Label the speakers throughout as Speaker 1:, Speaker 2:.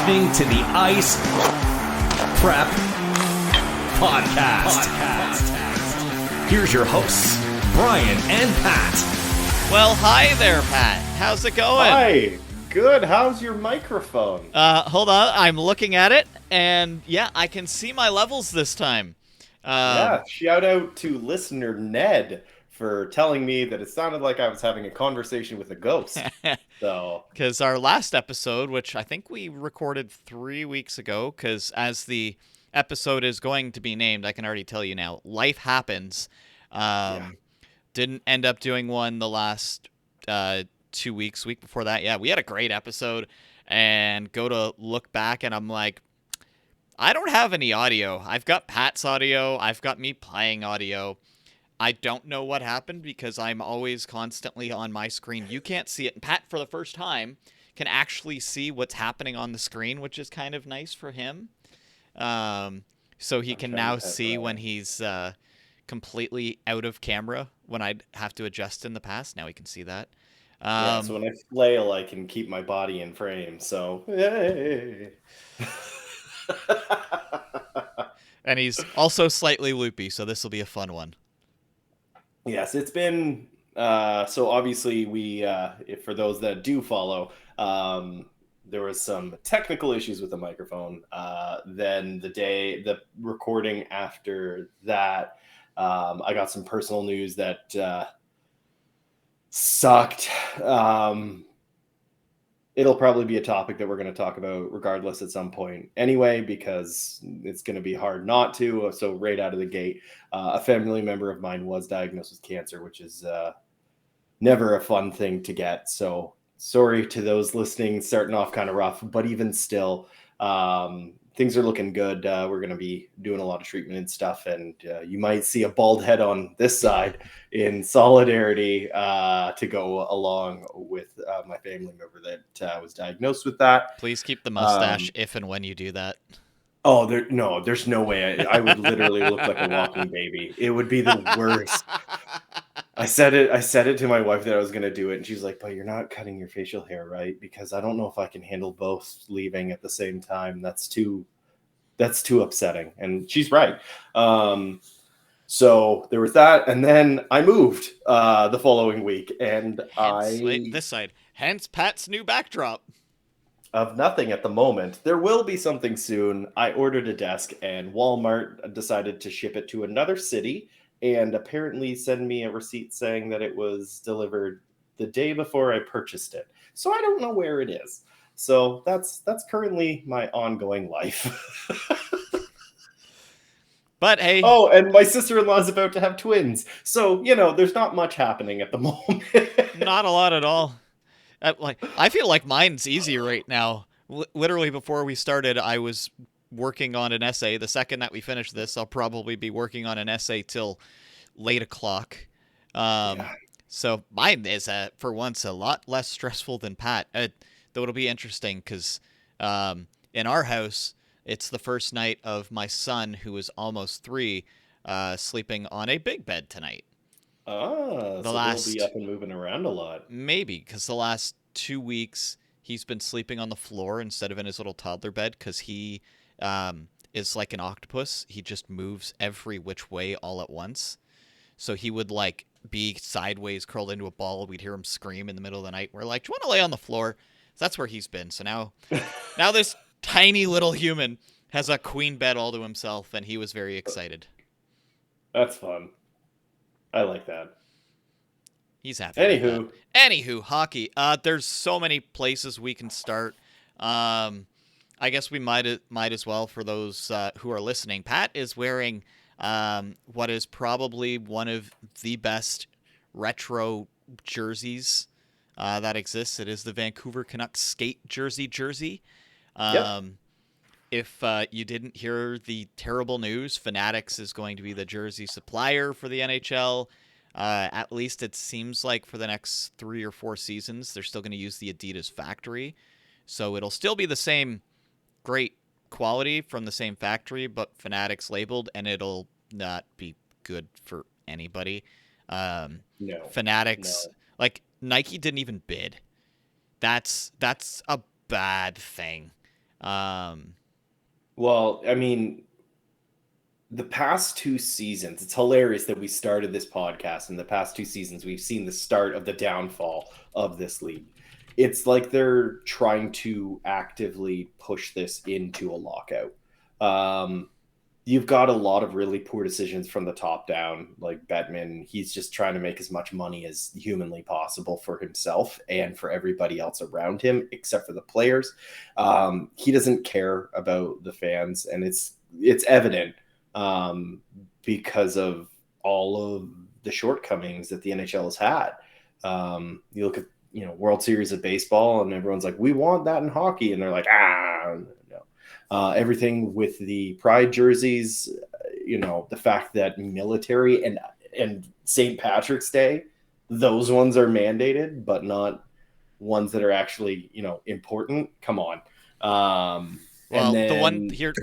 Speaker 1: listening to the Ice Prep Podcast. Here's your hosts, Brian and Pat.
Speaker 2: Well, hi there, Pat. How's it going?
Speaker 3: Hi. Good. How's your microphone?
Speaker 2: Hold on. I'm looking at it, and yeah, I can see my levels this time.
Speaker 3: Yeah, shout out to listener Ned for telling me that it sounded like I was having a conversation with a ghost. So,
Speaker 2: because our last episode, which I think we recorded 3 weeks ago, because as the episode is going to be named, I can already tell you now, Life Happens. Didn't end up doing one the last 2 weeks, week before that. Yeah, we had a great episode, and go to look back, and I'm like, I don't have any audio. I've got Pat's audio. I've got me playing audio. I don't know what happened because I'm always constantly on my screen. You can't see it. And Pat, for the first time, can actually see what's happening on the screen, which is kind of nice for him. So he can now see when he's completely out of camera, when I'd have to adjust in the past. Now he can see that.
Speaker 3: so when I flail, I can keep my body in frame. So, yay.
Speaker 2: And he's also slightly loopy, so this will be a fun one.
Speaker 3: Yes, it's been so obviously we for those that do follow, there was some technical issues with the microphone. Then the recording after that, I got some personal news that sucked. It'll probably be a topic that we're going to talk about regardless at some point anyway, because it's going to be hard not to. So right out of the gate, a family member of mine was diagnosed with cancer, which is never a fun thing to get. So sorry to those listening, starting off kind of rough, but even still, things are looking good. We're going to be doing a lot of treatment and stuff, and you might see a bald head on this side in solidarity to go along with my family member that was diagnosed with that.
Speaker 2: Please keep the mustache if and when you do that.
Speaker 3: Oh, there's no way. I would literally look like a walking baby. It would be the worst. I said it to my wife that I was going to do it, and she's like, but you're not cutting your facial hair, right? Because I don't know if I can handle both leaving at the same time. That's too upsetting. And she's right. So there was that, and then I moved the following week, and
Speaker 2: This side. Hence Pat's new backdrop.
Speaker 3: Of nothing at the moment. There will be something soon. I ordered a desk, and Walmart decided to ship it to another city, and apparently send me a receipt saying that it was delivered the day before I purchased it. So I don't know where it is. So that's currently my ongoing life.
Speaker 2: But hey.
Speaker 3: Oh, and my sister-in-law is about to have twins. So, there's not much happening at the moment.
Speaker 2: Not a lot at all. I feel like mine's easy right now. Literally before we started, I was working on an essay. The second that we finish this, I'll probably be working on an essay till late o'clock. So mine is, for once, a lot less stressful than Pat. Though it'll be interesting because in our house, it's the first night of my son, who is almost 3, sleeping on a big bed tonight.
Speaker 3: So he'll be up and moving around a lot.
Speaker 2: Maybe, because the last 2 weeks, he's been sleeping on the floor instead of in his little toddler bed, because he is like an octopus. He just moves every which way all at once. So he would be sideways, curled into a ball. We'd hear him scream in the middle of the night. We're like, do you want to lay on the floor? So that's where he's been. So now this tiny little human has a queen bed all to himself, and he was very excited.
Speaker 3: That's fun. I like that.
Speaker 2: He's happy. Anywho, hockey. There's so many places we can start. I guess we might as well, for those who are listening. Pat is wearing what is probably one of the best retro jerseys that exists. It is the Vancouver Canucks skate jersey.
Speaker 3: Yep.
Speaker 2: If you didn't hear the terrible news, Fanatics is going to be the jersey supplier for the NHL. At least it seems like for the next 3 or 4 seasons, they're still going to use the Adidas factory. So it'll still be the same great quality from the same factory, but Fanatics labeled, and it'll not be good for anybody.
Speaker 3: No.
Speaker 2: Fanatics, Nike didn't even bid. That's a bad thing.
Speaker 3: Well, I mean, the past 2 seasons, it's hilarious that we started this podcast. In the past 2 seasons, we've seen the start of the downfall of this league. It's like they're trying to actively push this into a lockout. Um, you've got a lot of really poor decisions from the top down. Like Bettman, he's just trying to make as much money as humanly possible for himself and for everybody else around him, except for the players. He doesn't care about the fans, and it's evident because of all of the shortcomings that the NHL has had. You look at World Series of Baseball, and everyone's like, "We want that in hockey," and they're like, no. Everything with the pride jerseys, the fact that military and St. Patrick's Day, those ones are mandated, but not ones that are actually important. Come on.
Speaker 2: Well,
Speaker 3: And
Speaker 2: the one
Speaker 3: then
Speaker 2: here,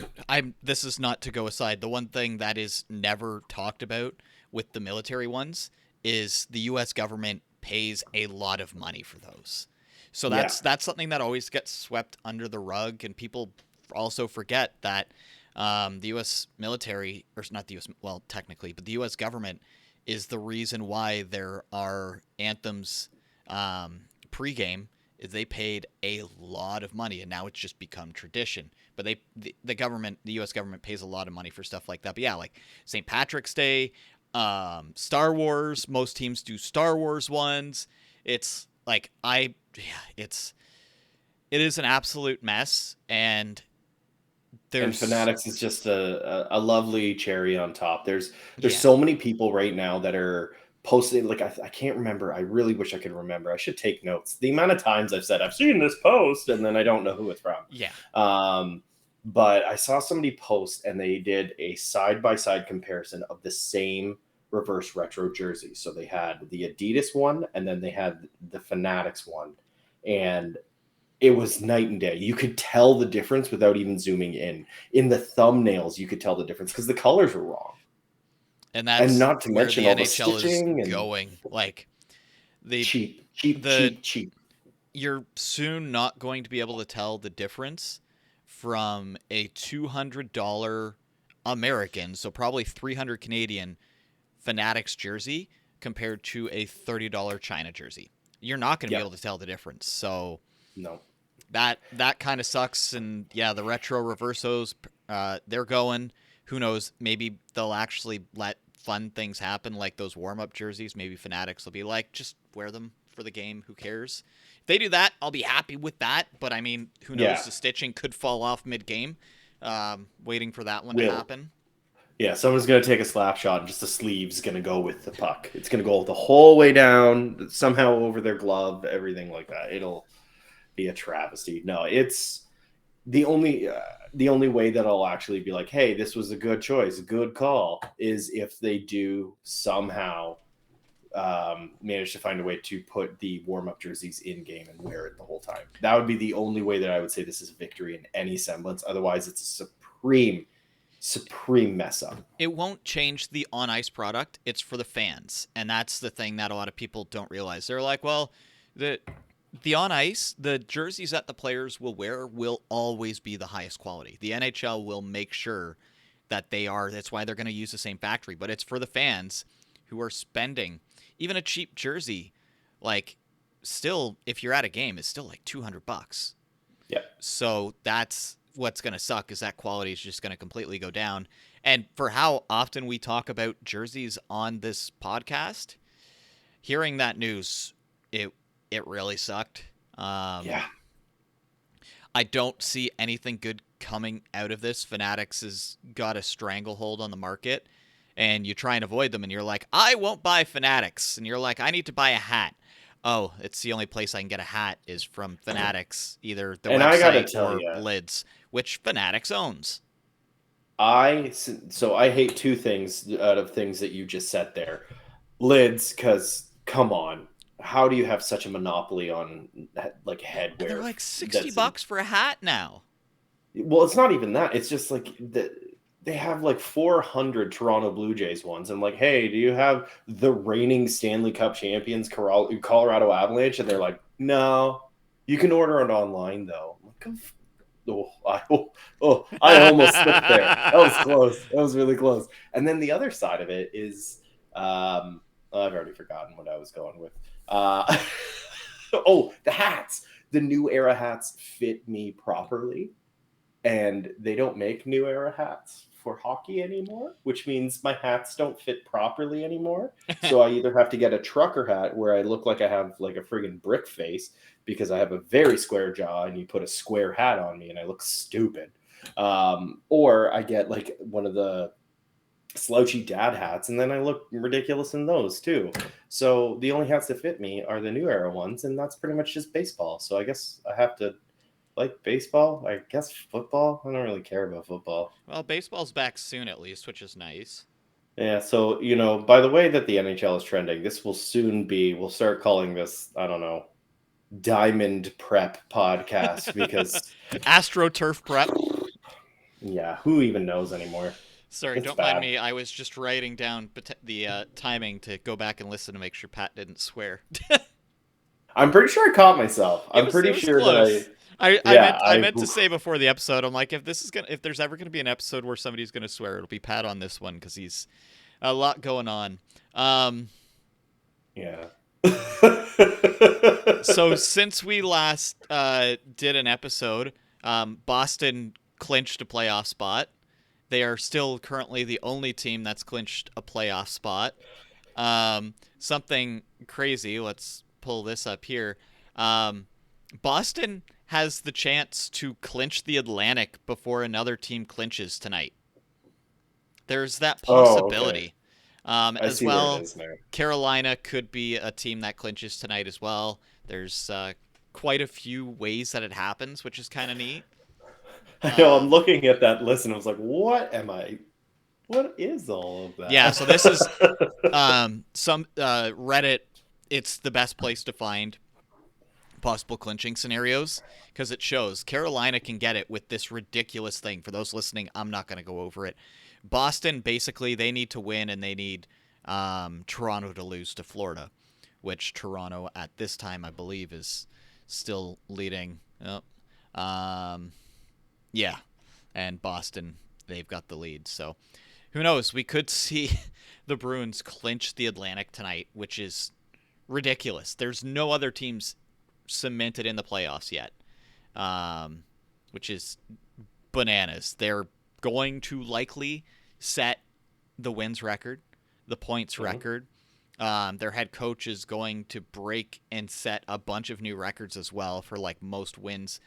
Speaker 2: this is not to go aside. The one thing that is never talked about with the military ones is the U.S. government pays a lot of money for those. So that's something that always gets swept under the rug, and people also forget that the U.S. military, or not the U.S. well, technically, but the U.S. government is the reason why there are anthems pregame. Is they paid a lot of money, and now it's just become tradition. But the government, the U.S. government, pays a lot of money for stuff like that. But yeah, like St. Patrick's Day, Star Wars. Most teams do Star Wars ones. It's like it is an absolute mess, and
Speaker 3: Fanatics is just a lovely cherry on top. There's
Speaker 2: yeah,
Speaker 3: so many people right now that are posting. Like I can't remember. I really wish I could remember. I should take notes. The amount of times I've said I've seen this post, and then I don't know who it's from.
Speaker 2: yeah.
Speaker 3: But I saw somebody post, and they did a side by side comparison of the same reverse retro jersey. So they had the Adidas one, and then they had the Fanatics one, and it was night and day. You could tell the difference without even zooming in. In the thumbnails, you could tell the difference because the colors were wrong.
Speaker 2: And
Speaker 3: And
Speaker 2: that's
Speaker 3: not to
Speaker 2: where
Speaker 3: mention
Speaker 2: the
Speaker 3: all the
Speaker 2: NHL is
Speaker 3: stitching and
Speaker 2: going. Like the
Speaker 3: cheap.
Speaker 2: you're soon not going to be able to tell the difference from a $200 American, so probably 300 Canadian Fanatics jersey compared to a $30 China jersey. You're not going to be able to tell the difference. So
Speaker 3: No.
Speaker 2: that kind of sucks. And yeah, the retro reversos, they're going. Who knows? Maybe they'll actually let fun things happen, like those warm-up jerseys. Maybe Fanatics will be like, just wear them for the game. Who cares? If they do that, I'll be happy with that. But I mean, who knows?
Speaker 3: Yeah.
Speaker 2: The stitching could fall off mid-game. Waiting for that one to happen.
Speaker 3: Yeah, someone's going to take a slap shot, and just the sleeve's going to go with the puck. It's going to go the whole way down, somehow over their glove, everything like that. It'll be a travesty. No, it's the only way that I'll actually be like, hey, this was a good choice, a good call, is if they do somehow manage to find a way to put the warm-up jerseys in game and wear it the whole time. That would be the only way that I would say this is a victory in any semblance. Otherwise, it's a supreme mess up.
Speaker 2: It won't change the on ice product. It's for the fans, and that's the thing that a lot of people don't realize. They're like, well, the on ice, the jerseys that the players will wear will always be the highest quality. The NHL will make sure that they are. That's why they're going to use the same factory. But it's for the fans who are spending even a cheap jersey. Like, still, if you're at a game, it's still like $200.
Speaker 3: Yeah.
Speaker 2: So that's what's going to suck, is that quality is just going to completely go down. And for how often we talk about jerseys on this podcast, hearing that news, it really sucked.
Speaker 3: Yeah.
Speaker 2: I don't see anything good coming out of this. Fanatics has got a stranglehold on the market, and you try and avoid them, and you're like, I won't buy Fanatics. And you're like, I need to buy a hat. Oh, it's the only place I can get a hat is from Fanatics, either the website or Lids, which Fanatics owns.
Speaker 3: So I hate two things out of things that you just said there. Lids, because come on, how do you have such a monopoly on like headwear?
Speaker 2: And they're like $60 for a hat now.
Speaker 3: Well, it's not even that. It's just like they have like 400 Toronto Blue Jays ones. I'm like, hey, do you have the reigning Stanley Cup champions Colorado Avalanche? And they're like, no, you can order it online though. I'm like, I almost slipped there. That was close. That was really close. And then the other side of it is, I've already forgotten what I was going with. The hats. The New Era hats fit me properly, and they don't make New Era hats for hockey anymore, which means my hats don't fit properly anymore. So I either have to get a trucker hat where I look like I have like a friggin' brick face because I have a very square jaw, and you put a square hat on me and I look stupid. Or I get like one of the slouchy dad hats, and then I look ridiculous in those too. So the only hats that fit me are the New Era ones, and that's pretty much just baseball. So I guess I have to like baseball. I guess football. I don't really care about football.
Speaker 2: Well, baseball's back soon at least, which is nice.
Speaker 3: Yeah, so by the way that the NHL is trending, this will soon be. We'll start calling this, I don't know, Diamond Prep podcast because
Speaker 2: AstroTurf Prep.
Speaker 3: yeah, who even knows anymore?
Speaker 2: Sorry,
Speaker 3: It's
Speaker 2: don't
Speaker 3: bad.
Speaker 2: mind me. I was just writing down the timing to go back and listen to make sure Pat didn't swear.
Speaker 3: I'm pretty sure I caught myself. I'm
Speaker 2: It
Speaker 3: pretty
Speaker 2: was
Speaker 3: sure
Speaker 2: close.
Speaker 3: that
Speaker 2: I meant to
Speaker 3: oof.
Speaker 2: say before the episode, I'm like, if there's ever gonna be an episode where somebody's gonna swear, it'll be Pat on this one because he's a lot going on.
Speaker 3: Yeah.
Speaker 2: So since we last did an episode, Boston clinched a playoff spot. They are still currently the only team that's clinched a playoff spot. Something crazy. Let's pull this up here. Boston has the chance to clinch the Atlantic before another team clinches tonight. There's that possibility.
Speaker 3: I
Speaker 2: As
Speaker 3: see
Speaker 2: well,
Speaker 3: where it is now.
Speaker 2: Carolina could be a team that clinches tonight as well. There's quite a few ways that it happens, which is kind of neat.
Speaker 3: I know, I'm looking at that list and I was like, what is all of that?
Speaker 2: Yeah, so this is some Reddit. It's the best place to find possible clinching scenarios because it shows Carolina can get it with this ridiculous thing. For those listening, I'm not going to go over it. Boston, basically, they need to win and they need Toronto to lose to Florida, which Toronto at this time, I believe, is still leading. Yeah, and Boston, they've got the lead. So who knows? We could see the Bruins clinch the Atlantic tonight, which is ridiculous. There's no other teams cemented in the playoffs yet, which is bananas. They're going to likely set the wins record, the points record. Their head coach is going to break and set a bunch of new records as well for like most wins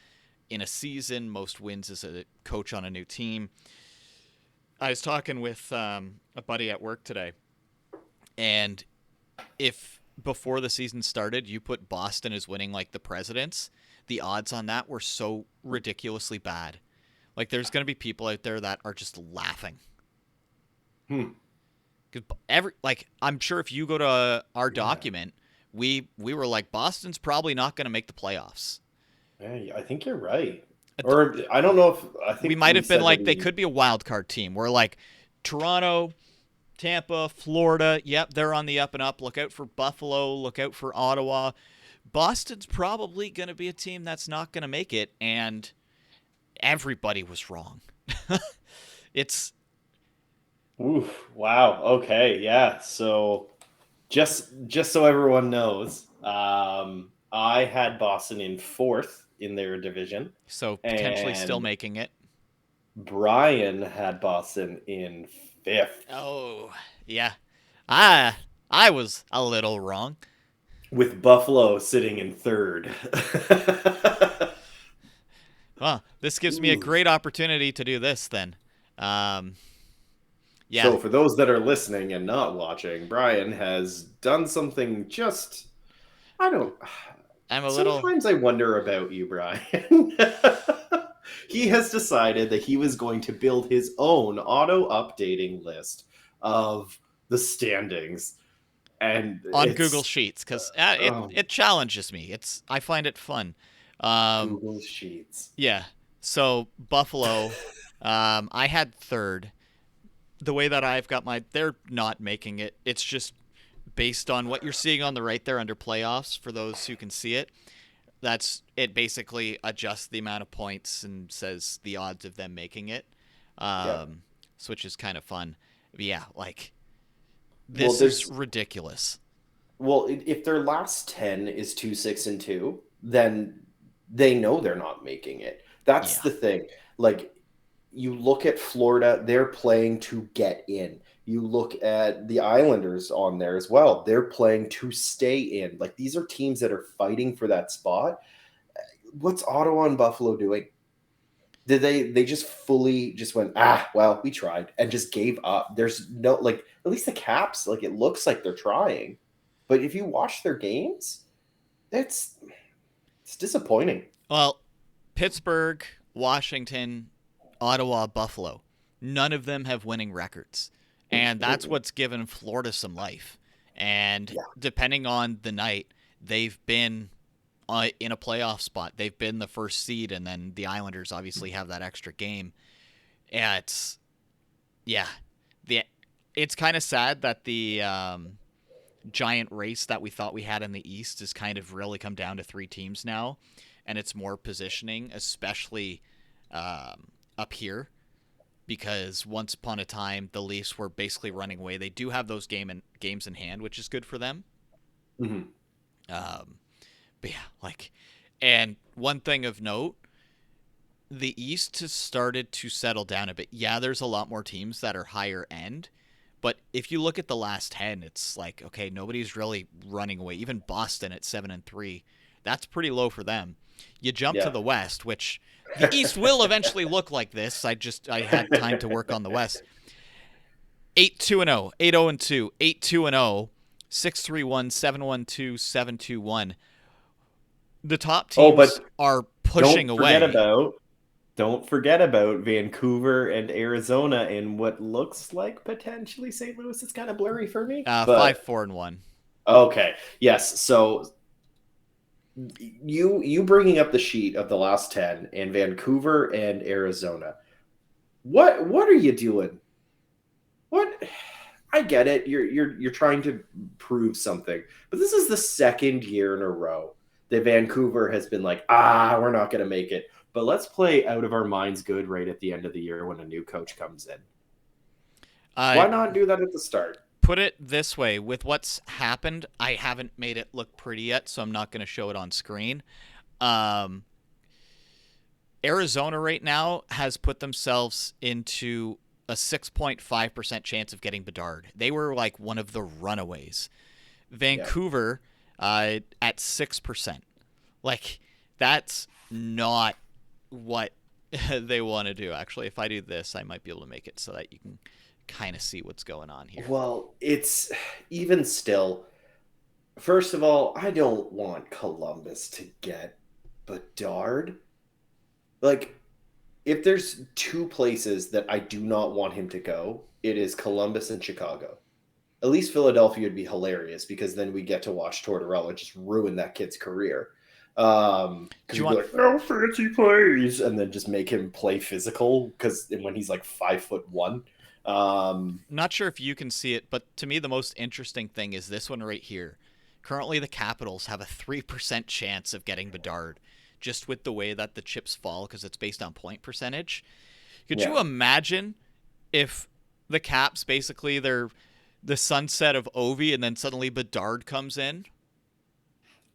Speaker 2: in a season, most wins as a coach on a new team. I was talking with a buddy at work today, and if before the season started you put Boston as winning like the Presidents, the odds on that were so ridiculously bad. Like there's going to be people out there that are just laughing. Because I'm sure if you go to our document, we were like, Boston's probably not going to make the playoffs.
Speaker 3: Yeah, I think you're right. Or I don't know if I think
Speaker 2: we might have been like they
Speaker 3: could.
Speaker 2: could be a wild card team. We're like Toronto, Tampa, Florida. Yep, they're on the up and up. Look out for Buffalo. Look out for Ottawa. Boston's probably going to be a team that's not going to make it, and everybody was wrong. It's
Speaker 3: Oof, wow. Okay. Yeah. So just so everyone knows, I had Boston in 4th in their division.
Speaker 2: so potentially still
Speaker 3: And
Speaker 2: making it.
Speaker 3: Brian had Boston in 5th.
Speaker 2: Oh, yeah. I was a little wrong.
Speaker 3: With Buffalo sitting in 3rd.
Speaker 2: Well, this gives me a great opportunity to do this then. Yeah.
Speaker 3: So for those that are listening and not watching, Brian has done something just Sometimes I wonder about you, Brian. He has decided that he was going to build his own auto-updating list of the standings. And
Speaker 2: on Google Sheets, because it challenges me. I find it fun.
Speaker 3: Google Sheets.
Speaker 2: Yeah. So Buffalo, I had 3rd. The way that I've got they're not making it. It's just based on what you're seeing on the right there under playoffs for those who can see it. it basically adjusts the amount of points and says the odds of them making it.
Speaker 3: Yeah.
Speaker 2: Which is kind of fun. But yeah, like
Speaker 3: Well,
Speaker 2: this is
Speaker 3: there's
Speaker 2: ridiculous.
Speaker 3: well, if their last 10 is 2-6-2, then they know they're not making it. That's
Speaker 2: Yeah.
Speaker 3: the thing. Like, you look at Florida, they're playing to get in. You look at the Islanders on there as well. They're playing to stay in. Like, these are teams that are fighting for that spot. What's Ottawa and Buffalo doing? Did they just fully just went, well, we tried and just gave up? There's no, like, at least the Caps, like, it looks like they're trying. But if you watch their games, it's disappointing.
Speaker 2: Well, Pittsburgh, Washington, Ottawa, Buffalo. None of them have winning records. And that's what's given Florida some life. And
Speaker 3: Yeah.
Speaker 2: depending on the night, they've been in a playoff spot. They've been the first seed, and then the Islanders obviously have that extra game. Yeah, it's kind of sad that the giant race that we thought we had in the East has kind of really come down to 3 teams now, and it's more positioning, especially up here, because once upon a time the Leafs were basically running away. They do have those games in hand, which is good for them.
Speaker 3: Mm-hmm.
Speaker 2: But yeah, like, and one thing of note, the East has started to settle down a bit. Yeah, there's a lot more teams that are higher end, but if you look at the last 10, it's like, okay, nobody's really running away. Even Boston at 7-3, that's pretty low for them. You jump to
Speaker 3: Yeah.
Speaker 2: the West, which the East will eventually look like this. I had time to work on the West. 8-2-0, 8-0-2, 8-2-0, 6-3-1, 7-1-2, 7-2-1. The top
Speaker 3: Oh, but
Speaker 2: teams are pushing away.
Speaker 3: Don't forget about Vancouver and Arizona and what looks like potentially St. Louis. It's kind of blurry for me. But
Speaker 2: 5-4-1.
Speaker 3: okay. Yes. So you bringing up the sheet of the last 10 and Vancouver and Arizona. What are you doing? What? I get it. You're trying to prove something, but this is the second year in a row that Vancouver has been like, we're not going to make it. But let's play out of our minds good right at the end of the year when a new coach comes in. Why not do that at the start?
Speaker 2: Put it this way, with what's happened, I haven't made it look pretty yet, so I'm not going to show it on screen. Arizona right now has put themselves into a 6.5% chance of getting Bedard. They were like one of the runaways. Vancouver at 6%. Like, that's not what they want to do. Actually, if I do this, I might be able to make it so that you can kind of see what's going on here.
Speaker 3: Well, it's even still. First of all, I don't want Columbus to get Bedard. Like, if there's 2 places that I do not want him to go, it is Columbus and Chicago. At least Philadelphia would be hilarious because then we get to watch Tortorella just ruin that kid's career. Because you'd be like, no fancy plays, and then just make him play physical because when he's like 5'1".
Speaker 2: Not sure if you can see it, but to me the most interesting thing is this one right here. Currently the Capitals have a 3% chance of getting Bedard, just with the way that the chips fall because it's based on point percentage. Could you imagine if the Caps basically they're the sunset of Ovi and then suddenly Bedard comes in?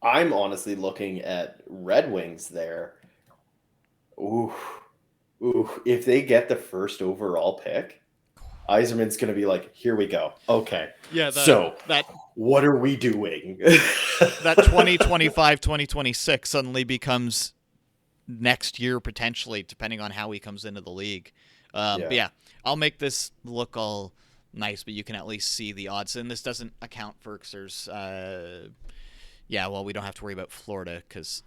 Speaker 3: I'm honestly looking at Red Wings there. Ooh. If they get the first overall pick, Yzerman's going to be like, here we go. Okay.
Speaker 2: Yeah.
Speaker 3: What are we doing?
Speaker 2: That 2025, 2026 suddenly becomes next year potentially, depending on how he comes into the league. But yeah, I'll make this look all nice, but you can at least see the odds. And this doesn't account for because there's we don't have to worry about Florida because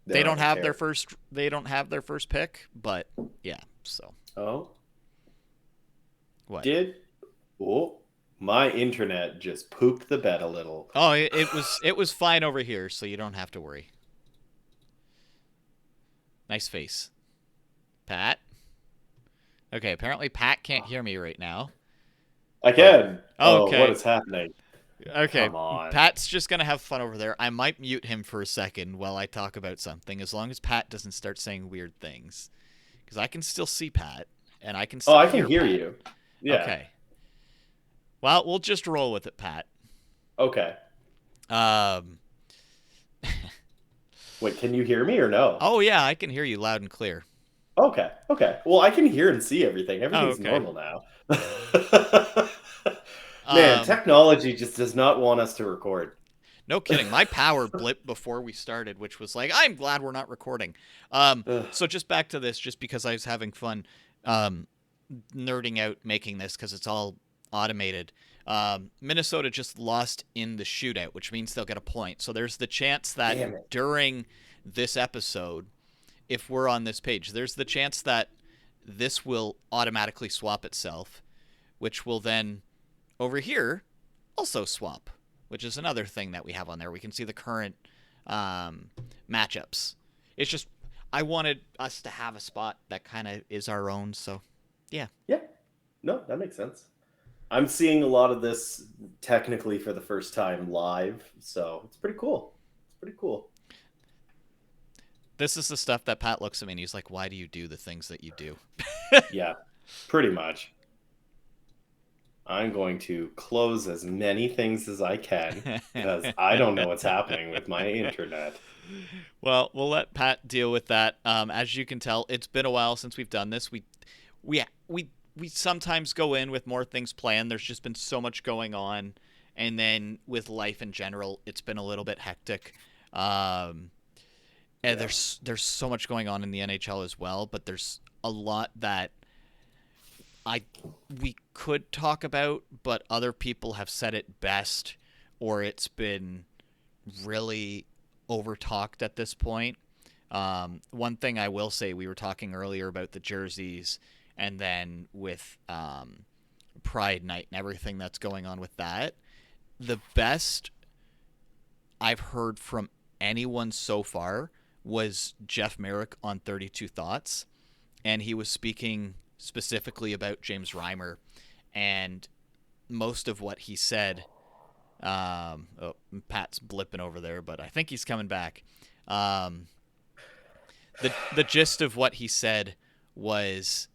Speaker 2: they don't have their first pick. But yeah, so what?
Speaker 3: My internet just pooped the bed a little.
Speaker 2: Oh, it was fine over here, so you don't have to worry. Nice face, Pat. Okay, apparently Pat can't hear me right now.
Speaker 3: I can.
Speaker 2: Okay.
Speaker 3: What is happening?
Speaker 2: Okay,
Speaker 3: Come on.
Speaker 2: Pat's just gonna have fun over there. I might mute him for a second while I talk about something, as long as Pat doesn't start saying weird things, because I can still see Pat and I can
Speaker 3: Oh,
Speaker 2: still
Speaker 3: I can
Speaker 2: hear
Speaker 3: hear
Speaker 2: Pat.
Speaker 3: you. Yeah.
Speaker 2: Okay. Well, we'll just roll with it, Pat.
Speaker 3: Okay.
Speaker 2: Um.
Speaker 3: Wait, can you hear me or no?
Speaker 2: Oh yeah, I can hear you loud and clear.
Speaker 3: Okay. Okay. Well, I can hear and see everything.
Speaker 2: Oh,
Speaker 3: Everything's
Speaker 2: okay.
Speaker 3: normal now. Man,
Speaker 2: Um.
Speaker 3: technology just does not want us to record.
Speaker 2: No kidding. My power blipped before we started, which was like, I'm glad we're not recording.
Speaker 3: Ugh.
Speaker 2: So just back to this, just because I was having fun, um, nerding out making this because it's all automated. Minnesota just lost in the shootout, which means they'll get a point. So there's the chance that
Speaker 3: Damn it.
Speaker 2: during this episode, if we're on this page, there's the chance that this will automatically swap itself, which will then over here also swap, which is another thing that we have on there. We can see the current matchups. It's just I wanted us to have a spot that kind of is our own. So yeah.
Speaker 3: Yeah. No, that makes sense. I'm seeing a lot of this technically for the first time live, so it's pretty cool. It's pretty cool.
Speaker 2: This is the stuff that Pat looks at me and he's like, why do you do the things that you do?
Speaker 3: Yeah, pretty much. I'm going to close as many things as I can because I don't know what's happening with my internet.
Speaker 2: Well, we'll let Pat deal with that. As you can tell, it's been a while since we've done this. We sometimes go in with more things planned. There's just been so much going on, and then with life in general, it's been a little bit hectic. And
Speaker 3: Yeah.
Speaker 2: there's so much going on in the NHL as well, but there's a lot that we could talk about, but other people have said it best, or it's been really over talked at this point. One thing I will say, we were talking earlier about the jerseys, and then with Pride Night and everything that's going on with that. The best I've heard from anyone so far was Jeff Merrick on 32 Thoughts, and he was speaking specifically about James Reimer, and most of what he said. Oh, Pat's blipping over there, but I think he's coming back. The gist of what he said was,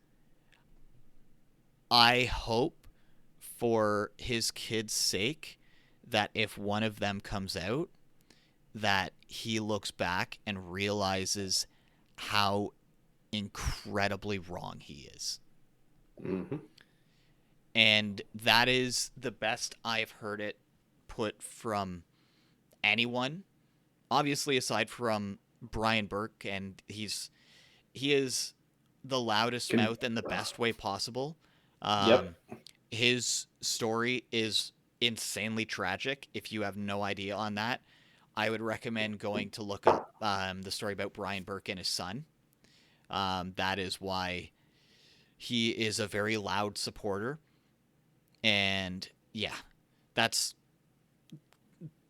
Speaker 2: I hope for his kids' sake that if one of them comes out, that he looks back and realizes how incredibly wrong he is.
Speaker 3: Mm-hmm.
Speaker 2: And that is the best I've heard it put from anyone. Obviously, aside from Brian Burke, and he is the loudest mouth in the best way possible.
Speaker 3: Yep.
Speaker 2: His story is insanely tragic. If you have no idea on that, I would recommend going to look up the story about Brian Burke and his son. That is why he is a very loud supporter. And yeah, that's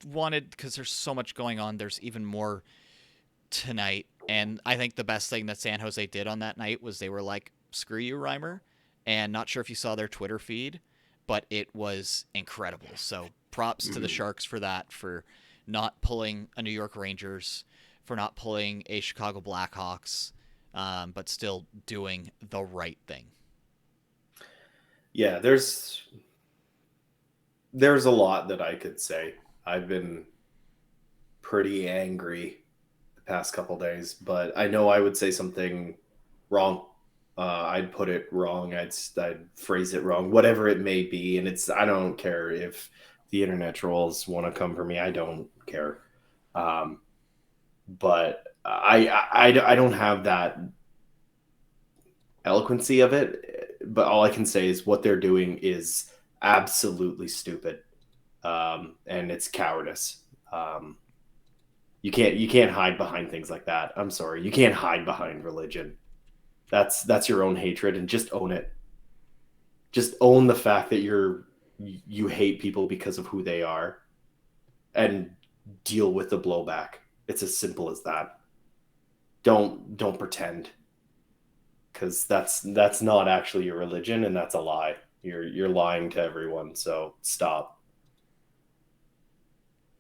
Speaker 2: wanted because there's so much going on. There's even more tonight. And I think the best thing that San Jose did on that night was they were like, screw you, Reimer. And not sure if you saw their Twitter feed, but it was incredible. So props to the Sharks for that, for not pulling a New York Rangers, for not pulling a Chicago Blackhawks, but still doing the right thing.
Speaker 3: Yeah, there's a lot that I could say. I've been pretty angry the past couple days, but I know I would say something wrong. I'd put it wrong. I'd phrase it wrong, whatever it may be. And I don't care if the internet trolls want to come for me. I don't care. But I don't have that eloquency of it. But all I can say is what they're doing is absolutely stupid. And it's cowardice. You can't hide behind things like that. I'm sorry. You can't hide behind religion. That's your own hatred, and just own it. Just own the fact that you hate people because of who they are, and deal with the blowback. It's as simple as that. Don't pretend, because that's not actually your religion, and that's a lie. You're lying to everyone. So stop.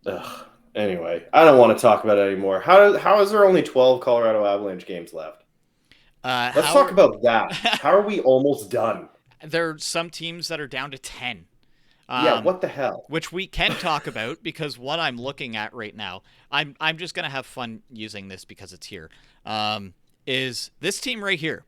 Speaker 3: Ugh. Anyway, I don't want to talk about it anymore. How is there only 12 Colorado Avalanche games left? Let's
Speaker 2: How
Speaker 3: talk
Speaker 2: are
Speaker 3: about that. How are we almost done?
Speaker 2: there are some teams that are down to 10.
Speaker 3: Yeah,
Speaker 2: Um,
Speaker 3: what the hell?
Speaker 2: which we can talk about because what I'm looking at right now, I'm just gonna have fun using this because it's here. Is this team right here?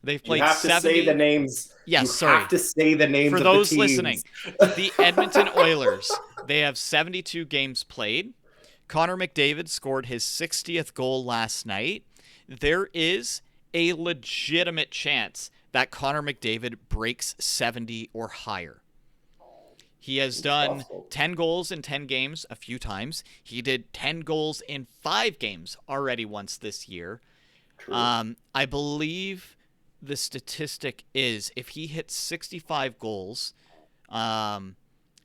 Speaker 2: They've
Speaker 3: You
Speaker 2: played
Speaker 3: have to say the
Speaker 2: 70.
Speaker 3: names.
Speaker 2: Yes,
Speaker 3: You have
Speaker 2: sorry.
Speaker 3: to say the names
Speaker 2: For
Speaker 3: of the
Speaker 2: those
Speaker 3: teams.
Speaker 2: listening, the Edmonton Oilers, they have 72 games played. Connor McDavid scored his 60th goal last night. There is a legitimate chance that Connor McDavid breaks 70 or higher. He has
Speaker 3: It's
Speaker 2: done
Speaker 3: possible.
Speaker 2: 10 goals in 10 games a few times. He did 10 goals in 5 games already once this year.
Speaker 3: True.
Speaker 2: I believe the statistic is if he hits 65 goals,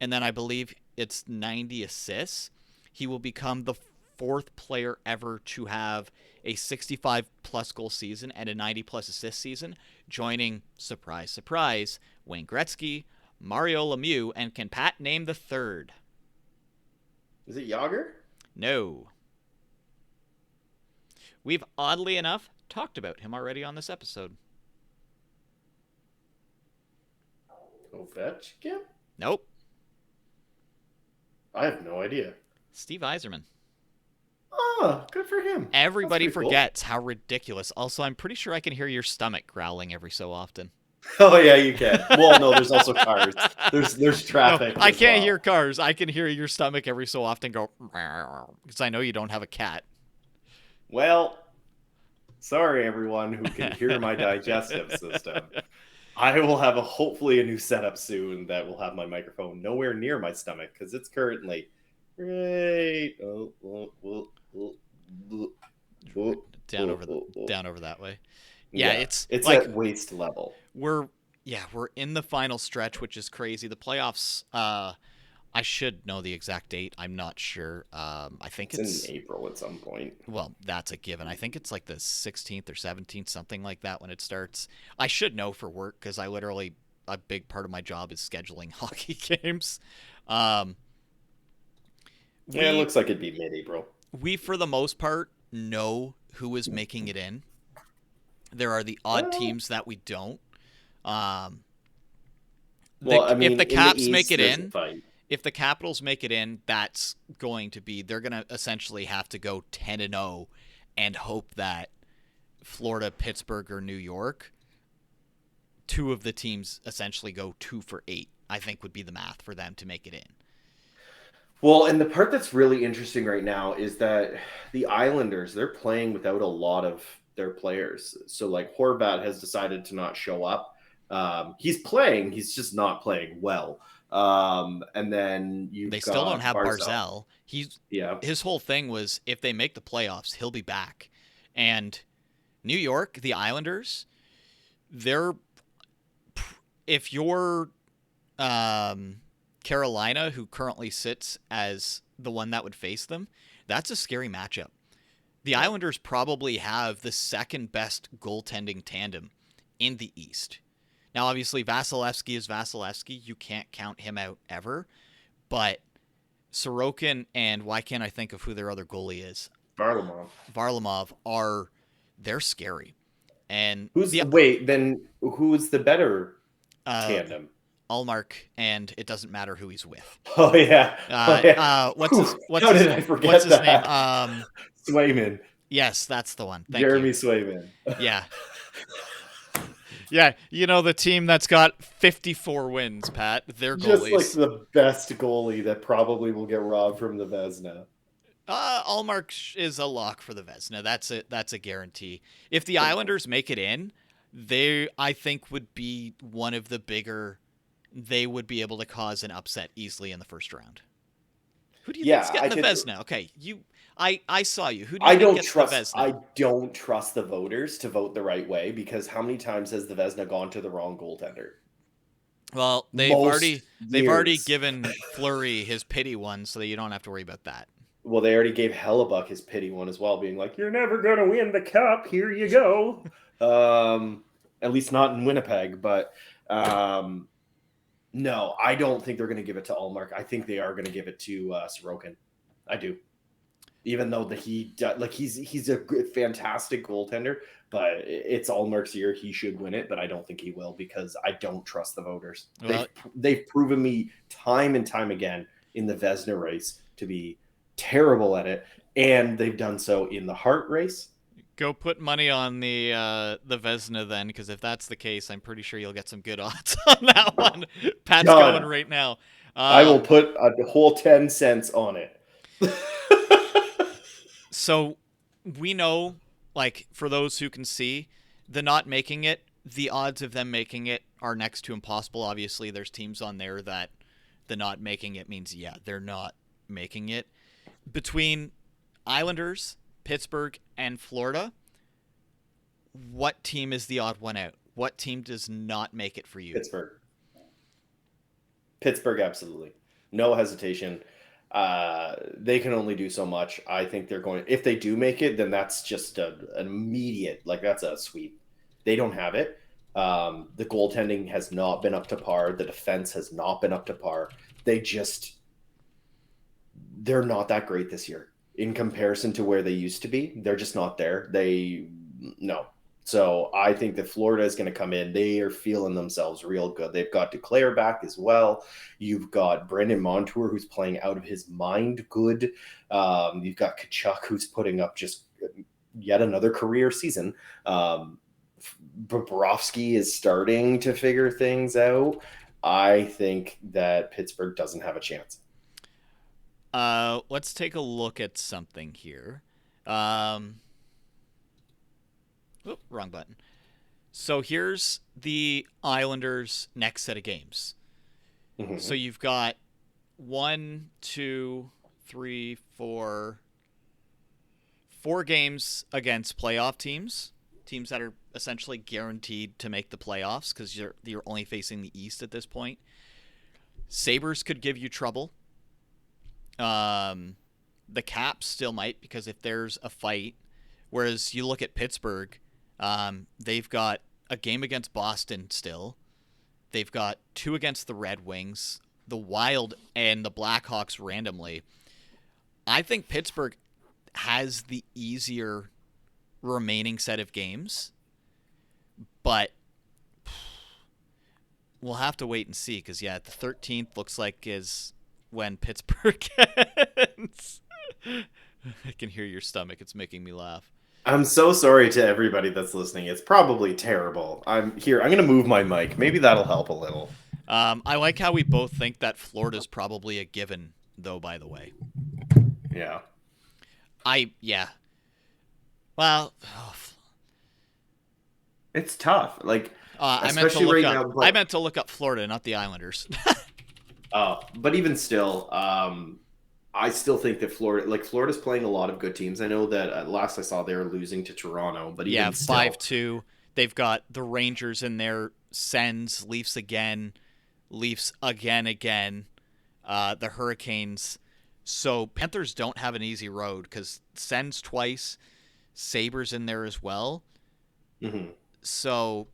Speaker 2: and then I believe it's 90 assists, he will become the 4th player ever to have a 65 plus goal season and a 90 plus assist season, joining, surprise, surprise, Wayne Gretzky, Mario Lemieux, and can Pat name the 3rd?
Speaker 3: Is it Yager?
Speaker 2: No. We've oddly enough talked about him already on this episode.
Speaker 3: Ovechkin?
Speaker 2: Nope.
Speaker 3: I have no idea.
Speaker 2: Steve Yzerman.
Speaker 3: Oh, good for him.
Speaker 2: Everybody
Speaker 3: That's pretty
Speaker 2: forgets how ridiculous. Also, I'm pretty sure I can hear your stomach growling every so often.
Speaker 3: Cool. Oh yeah, you can. Well, no, there's also cars. There's
Speaker 2: No,
Speaker 3: traffic.
Speaker 2: I
Speaker 3: as
Speaker 2: can't
Speaker 3: well.
Speaker 2: hear cars. I can hear your stomach every so often go because I know you don't have a cat.
Speaker 3: Well, sorry everyone who can hear my digestive system. I will have hopefully a new setup soon that will have my microphone nowhere near my stomach because it's currently right
Speaker 2: Down over that way. Yeah, it's
Speaker 3: it's
Speaker 2: like
Speaker 3: at waist level.
Speaker 2: we're in the final stretch, which is crazy. The playoffs. I should know the exact date. I'm not sure. I think
Speaker 3: It's in April at some point.
Speaker 2: well, that's a given. I think it's like the 16th or 17th, something like that when it starts. I should know for work because I literally a big part of my job is scheduling hockey games. Um,
Speaker 3: Yeah, it
Speaker 2: we
Speaker 3: looks like it'd be mid-April.
Speaker 2: we for the most part know who is making it in. There are the odd
Speaker 3: Well,
Speaker 2: teams that we don't. Um,
Speaker 3: well, I mean,
Speaker 2: if the
Speaker 3: in the
Speaker 2: Caps make
Speaker 3: East,
Speaker 2: it
Speaker 3: there's a
Speaker 2: in,
Speaker 3: fight.
Speaker 2: if the Capitals make it in, that's going to be they're going to essentially have to go 10-0 and hope that Florida, Pittsburgh, or New York, 2 of the teams essentially go 2 for 8. I think would be the math for them to make it in.
Speaker 3: Well, and the part that's really interesting right now is that the Islanders, they're playing without a lot of their players. So, like, Horvat has decided to not show up. He's playing, he's just not playing well. And then you've
Speaker 2: They still don't
Speaker 3: got
Speaker 2: have
Speaker 3: Barzal.
Speaker 2: Barzell.
Speaker 3: Yeah.
Speaker 2: His whole thing was if they make the playoffs, he'll be back. And New York, the Islanders, they're if you're Carolina, who currently sits as the one that would face them, that's a scary matchup. The Islanders probably have the second best goaltending tandem in the East. Now, obviously, Vasilevsky is Vasilevsky. You can't count him out ever. But Sorokin and why can't I think of who their other goalie is? Varlamov they're scary. And
Speaker 3: Then who's the better
Speaker 2: uh,
Speaker 3: tandem?
Speaker 2: Allmark, and it doesn't matter who he's with.
Speaker 3: Oh yeah. How did I forget
Speaker 2: what's his
Speaker 3: that?
Speaker 2: name?
Speaker 3: Swayman.
Speaker 2: Yes, that's the one. Thank
Speaker 3: Jeremy
Speaker 2: you.
Speaker 3: Swayman.
Speaker 2: Yeah. Yeah, you know the team that's got 54 wins, Pat. Their goalies.
Speaker 3: Just like the best goalie that probably will get robbed from the Vezina.
Speaker 2: Allmark is a lock for the Vezina. That's a guarantee. If the Islanders make it in, they I think would be one of the bigger. They would be able to cause an upset easily in the first round. Who do you think's getting the Vezina? Okay, I saw you. Who do you think gets the Vezina?
Speaker 3: I don't trust the voters to vote the right way because how many times has the Vezina gone to the wrong goaltender?
Speaker 2: Well, they've already given Fleury his pity one, so that you don't have to worry about that.
Speaker 3: Well, they already gave Hellebuck his pity one as well, being like, "You're never gonna win the cup. Here you go." At least not in Winnipeg, but no, I don't think they're going to give it to Allmark. I think they are going to give it to Sorokin. I do. Even though he's a good, fantastic goaltender, but it's all Mercier. He should win it, but I don't think he will because I don't trust the voters.
Speaker 2: Well,
Speaker 3: They've proven me time and time again in the Vezina race to be terrible at it, and they've done so in the Hart race.
Speaker 2: go put money on the Vezina then, because if that's the case, I'm pretty sure you'll get some good odds on that one. Pat's
Speaker 3: Done.
Speaker 2: going right now.
Speaker 3: I will put a whole 10 cents on it.
Speaker 2: So we know, like, for those who can see, the not making it, the odds of them making it are next to impossible. Obviously, there's teams on there that the not making it means, yeah, they're not making it. Between Islanders, Pittsburgh, and Florida, what team is the odd one out? What team does not make it for you?
Speaker 3: Pittsburgh, absolutely. No hesitation. They can only do so much. I think they're going, if they do make it, then that's just an immediate, like that's a sweep. They don't have it. The goaltending has not been up to par. The defense has not been up to par. They're not that great this year in comparison to where they used to be. They're just not there. No. So I think that Florida is going to come in. They are feeling themselves real good. They've got Duclair back as well. You've got Brendan Montour, who's playing out of his mind good. You've got Kachuk, who's putting up just yet another career season. Bobrovsky is starting to figure things out. I think that Pittsburgh doesn't have a chance.
Speaker 2: Let's take a look at something here. Wrong button. So here's the Islanders' next set of games. Mm-hmm. So you've got 4 games against playoff teams that are essentially guaranteed to make the playoffs because you're only facing the East at this point. Sabres could give you trouble. The Caps still might, because if there's a fight, whereas you look at Pittsburgh, they've got a game against Boston still. They've got 2 against the Red Wings, the Wild, and the Blackhawks randomly. I think Pittsburgh has the easier remaining set of games, but we'll have to wait and see because, yeah, the 13th looks like is when Pittsburgh ends. I can hear your stomach. It's making me laugh.
Speaker 3: I'm so sorry to everybody that's listening. It's probably terrible. I'm going to move my mic. Maybe that'll help a little.
Speaker 2: I like how we both think that Florida's probably a given, though, by the way.
Speaker 3: Yeah.
Speaker 2: Well,
Speaker 3: it's tough. Like,
Speaker 2: I meant to look up Florida, not the Islanders.
Speaker 3: But even still, I still think that Florida's playing a lot of good teams. I know that at last I saw they were losing to Toronto, but even still,
Speaker 2: 5-2. They've got the Rangers in there, Sens, Leafs again, the Hurricanes. So Panthers don't have an easy road because Sens twice, Sabres in there as well.
Speaker 3: Mm-hmm.
Speaker 2: So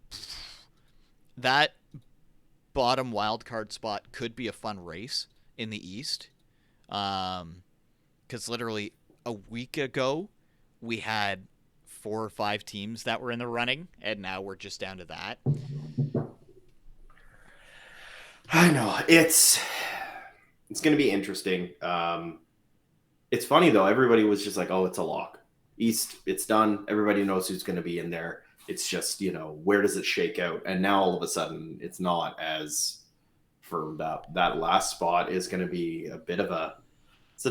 Speaker 2: that bottom wild card spot could be a fun race in the East. Because literally a week ago we had 4 or 5 teams that were in the running, and now we're just down to that.
Speaker 3: I know it's going to be interesting. It's funny though. Everybody was just like, "Oh, it's a lock. East, it's done. Everybody knows who's going to be in there. It's just, where does it shake out?" And now all of a sudden, it's not as firmed up. That last spot is going to be a bit of a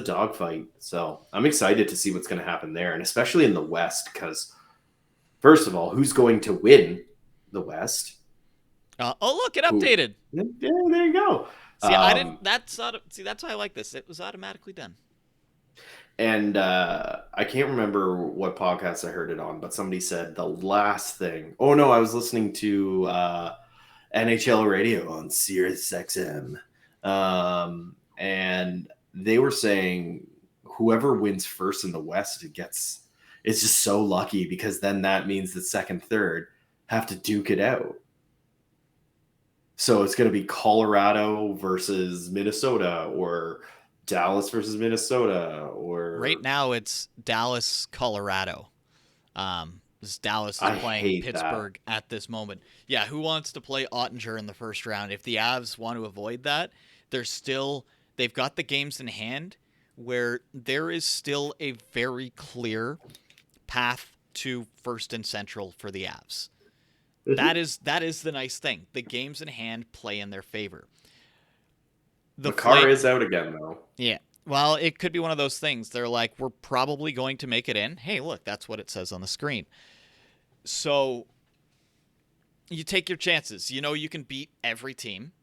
Speaker 3: dogfight. So I'm excited to see what's going to happen there, and especially in the West, because first of all, who's going to win the West?
Speaker 2: Look, it updated.
Speaker 3: Yeah, there you go.
Speaker 2: See, I didn't. That's why I like this. It was automatically done.
Speaker 3: And I can't remember what podcast I heard it on, but somebody said the last thing. Oh no, I was listening to NHL radio on Sirius XM, and they were saying whoever wins first in the West is just so lucky, because then that means the second, third have to duke it out. So it's going to be Colorado versus Minnesota, or Dallas versus Minnesota, or
Speaker 2: Right now, it's Dallas, Colorado. Dallas is
Speaker 3: I
Speaker 2: playing
Speaker 3: hate that.
Speaker 2: Pittsburgh at this moment. Yeah, who wants to play Ottinger in the first round? If the Avs want to avoid that, they've got the games in hand where there is still a very clear path to first and central for the Avs. That is the nice thing. The games in hand play in their favor. The
Speaker 3: Makar
Speaker 2: flame,
Speaker 3: is out again though.
Speaker 2: yeah. Well, it could be one of those things. They're like, we're probably going to make it in. Hey, look, that's what it says on the screen. So you take your chances. You know you can beat every team.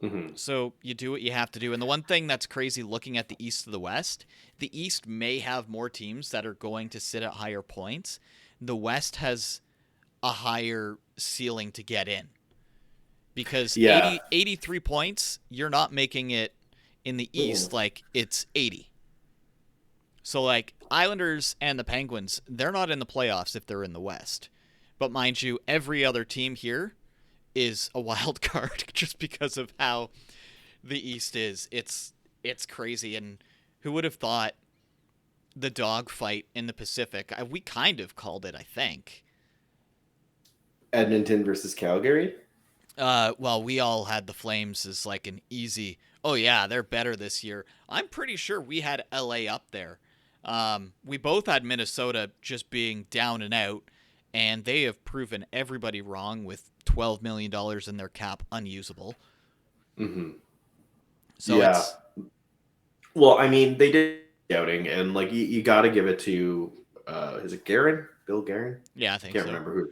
Speaker 3: Mm-hmm.
Speaker 2: So you do what you have to do. And the one thing that's crazy looking at the East to the West, the East may have more teams that are going to sit at higher points. The West has a higher ceiling to get in. Because
Speaker 3: Yeah.
Speaker 2: 83 points, you're not making it in the East like it's 80. So like Islanders and the Penguins, they're not in the playoffs if they're in the West. But mind you, every other team here is a wild card just because of how the East is. It's crazy, and who would have thought the dogfight in the Pacific? We kind of called it, I think.
Speaker 3: Edmonton versus Calgary.
Speaker 2: Well, we all had the Flames as like an easy. Oh yeah, they're better this year. I'm pretty sure we had LA up there. We both had Minnesota just being down and out, and they have proven everybody wrong with $12 million in their cap unusable.
Speaker 3: Mm-hmm.
Speaker 2: So
Speaker 3: Yeah. Well, I mean, they did scouting, and like you got to give it to is it Guerin? Bill Guerin?
Speaker 2: yeah, I think
Speaker 3: Can't
Speaker 2: so.
Speaker 3: remember who.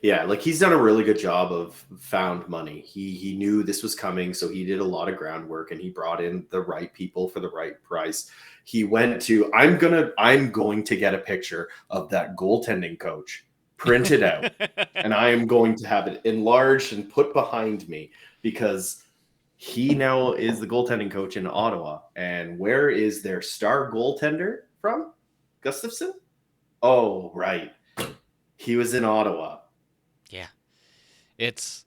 Speaker 3: Yeah, like he's done a really good job of found money. He knew this was coming, so he did a lot of groundwork, and he brought in the right people for the right price. He went to I'm going to get a picture of that goaltending coach, print it out, and I am going to have it enlarged and put behind me because he now is the goaltending coach in Ottawa. And where is their star goaltender from? Gustafson? Oh, right. He was in Ottawa.
Speaker 2: Yeah, it's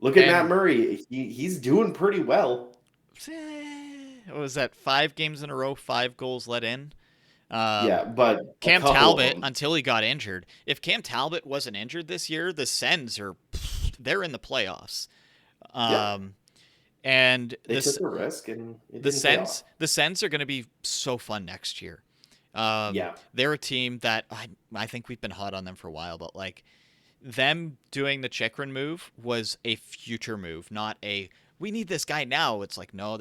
Speaker 3: Look at Matt
Speaker 2: and
Speaker 3: Murray. He's doing pretty well.
Speaker 2: what was that? 5 games in a row, 5 goals let in.
Speaker 3: Yeah, but a
Speaker 2: Cam
Speaker 3: couple of
Speaker 2: Talbot
Speaker 3: them.
Speaker 2: until he got injured. If Cam Talbot wasn't injured this year, the Sens they're in the playoffs.
Speaker 3: Yeah,
Speaker 2: And
Speaker 3: they took a risk and it
Speaker 2: the
Speaker 3: didn't pay off.
Speaker 2: Sens are going to be so fun next year.
Speaker 3: Yeah.
Speaker 2: They're a team that I think we've been hot on them for a while, but like them doing the Chikrin move was a future move, not a we need this guy now. It's like no,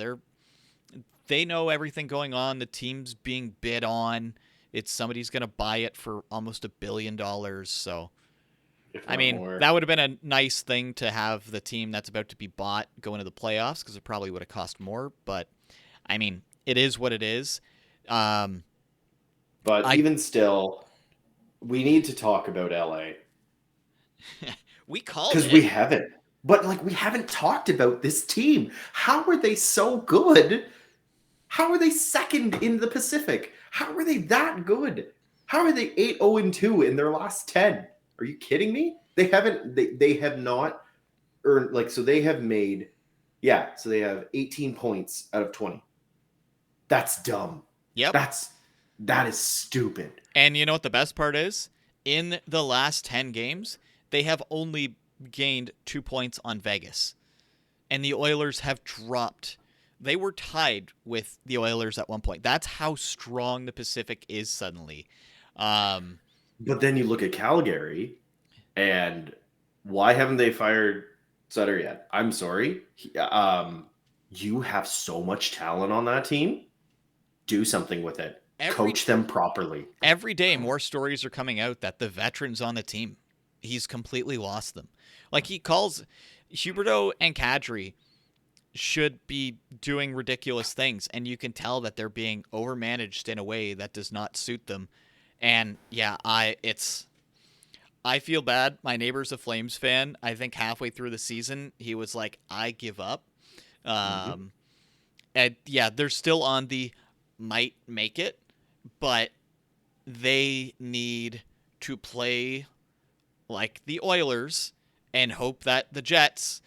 Speaker 2: they know everything going on. The team's being bid on. It's somebody's going to buy it for almost $1 billion. So
Speaker 3: If
Speaker 2: I
Speaker 3: not
Speaker 2: mean,
Speaker 3: more.
Speaker 2: that would have been a nice thing to have the team that's about to be bought go into the playoffs because it probably would have cost more. But, I mean, it is what it is.
Speaker 3: But
Speaker 2: I
Speaker 3: even still, we need to talk about LA
Speaker 2: we called
Speaker 3: because
Speaker 2: it.
Speaker 3: we haven't. But like we haven't talked about this team. How are they so good? How are they second in the Pacific? How are they that good? How are they 8-0-2 in their last 10? Are you kidding me? They haven't they have not earned like so they have made so they have 18 points out of 20. That's dumb.
Speaker 2: Yep.
Speaker 3: That is stupid.
Speaker 2: And you know what the best part is? In the last 10 games, they have only gained 2 points on Vegas. And the Oilers have dropped. They were tied with the Oilers at one point. That's how strong the Pacific is suddenly.
Speaker 3: But then you look at Calgary and why haven't they fired Sutter yet? I'm sorry. You have so much talent on that team. Do something with it. Coach them properly.
Speaker 2: Every day, more stories are coming out that the veterans on the team, he's completely lost them. Like he calls Huberdeau and Kadri should be doing ridiculous things, and you can tell that they're being overmanaged in a way that does not suit them. And yeah, I feel bad. My neighbor's a Flames fan. I think halfway through the season, he was like, "I give up." And yeah, they're still on the might make it, but they need to play like the Oilers and hope that the Jets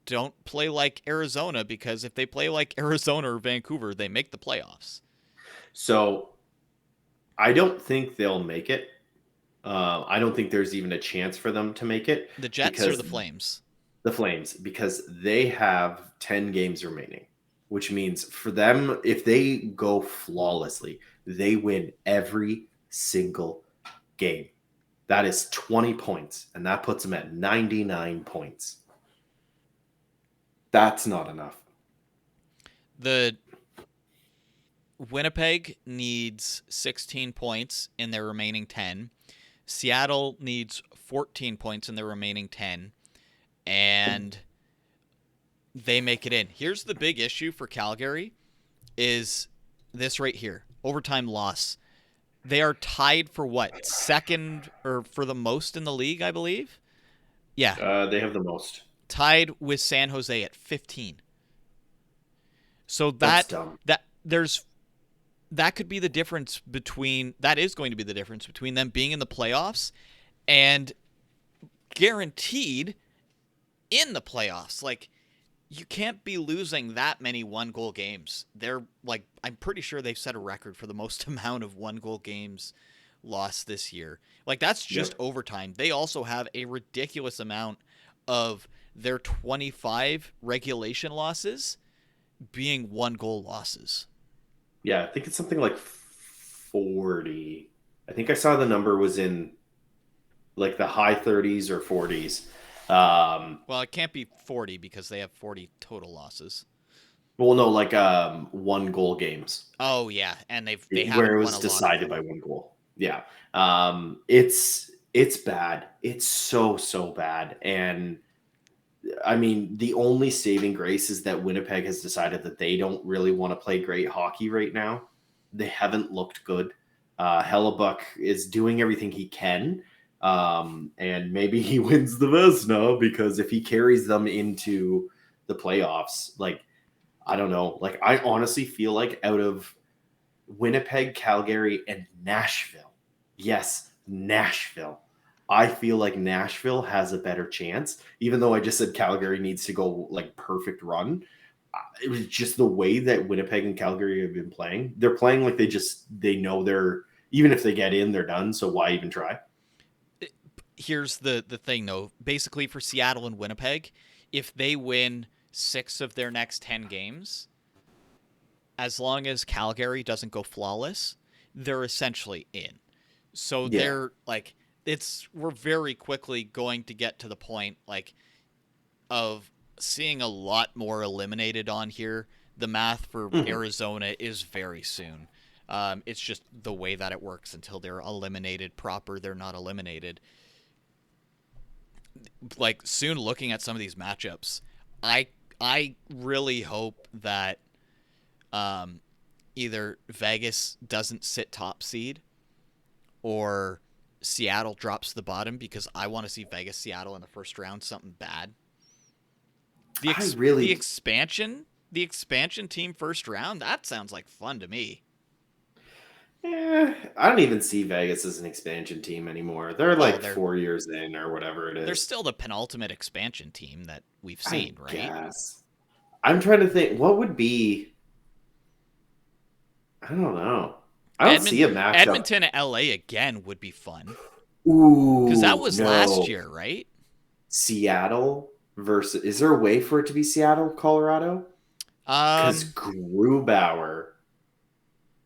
Speaker 2: don't play like Arizona, because if they play like Arizona or Vancouver, they make the playoffs.
Speaker 3: So I don't think they'll make it. I don't think there's even a chance for them to make it
Speaker 2: The Jets or
Speaker 3: because
Speaker 2: the Flames?
Speaker 3: the Flames, because they have 10 games remaining, which means for them, if they go flawlessly, they win every single game. That is 20 points, and that puts them at 99 points. That's not enough.
Speaker 2: The Winnipeg needs 16 points in their remaining 10. Seattle needs 14 points in their remaining 10. And they make it in. Here's the big issue for Calgary is this right here. Overtime loss. They are tied for what? Second or for the most in the league, I believe? Yeah.
Speaker 3: They have the most.
Speaker 2: Tied with San Jose at 15. So
Speaker 3: That's dumb.
Speaker 2: that could be the difference between, that is going to be the difference between them being in the playoffs and guaranteed in the playoffs. Like, you can't be losing that many 1-goal games. They're like, I'm pretty sure they've set a record for the most amount of 1-goal games lost this year. Like, that's just overtime. They also have a ridiculous amount of their 25 regulation losses being 1-goal losses.
Speaker 3: Yeah, I think it's something like 40. I think I saw the number was in like the high 30s or 40s.
Speaker 2: Well, it can't be 40 because they have 40 total losses.
Speaker 3: Well, no, like 1-goal games.
Speaker 2: Oh yeah, and they
Speaker 3: where
Speaker 2: haven't
Speaker 3: it
Speaker 2: won
Speaker 3: was
Speaker 2: a lot
Speaker 3: decided
Speaker 2: of
Speaker 3: by 1 goal. Yeah, it's bad. It's so bad. And I mean, the only saving grace is that Winnipeg has decided that they don't really want to play great hockey right now. They haven't looked good. Hellebuck is doing everything he can. And maybe he wins the Vezina, because if he carries them into the playoffs, like, I don't know. Like, I honestly feel like out of Winnipeg, Calgary, and Nashville, yes, Nashville, I feel like Nashville has a better chance, even though I just said Calgary needs to go like perfect run. It was just the way that Winnipeg and Calgary have been playing. They're playing like they know they're, even if they get in, they're done. So why even try?
Speaker 2: Here's the thing, though. Basically, for Seattle and Winnipeg, if they win 6 of their next 10 games, as long as Calgary doesn't go flawless, they're essentially in. So they're like, we're very quickly going to get to the point like of seeing a lot more eliminated on here. The math for Arizona is very soon. It's just the way that it works. Until they're eliminated proper, they're not eliminated. Like, soon, looking at some of these matchups, I really hope that either Vegas doesn't sit top seed or Seattle drops to the bottom, because I want to see Vegas Seattle in the first round, something bad. The expansion team first round, that sounds like fun to me.
Speaker 3: I don't even see Vegas as an expansion team anymore. They're 4 years in or whatever it is.
Speaker 2: They're still the penultimate expansion team that we've seen, right?
Speaker 3: Guess. I'm trying to think what would be. I don't know. I don't see a matchup.
Speaker 2: Edmonton and LA again would be fun.
Speaker 3: Ooh,
Speaker 2: because that was last year, right?
Speaker 3: Seattle versus. Is there a way for it to be Seattle, Colorado? Because Grubauer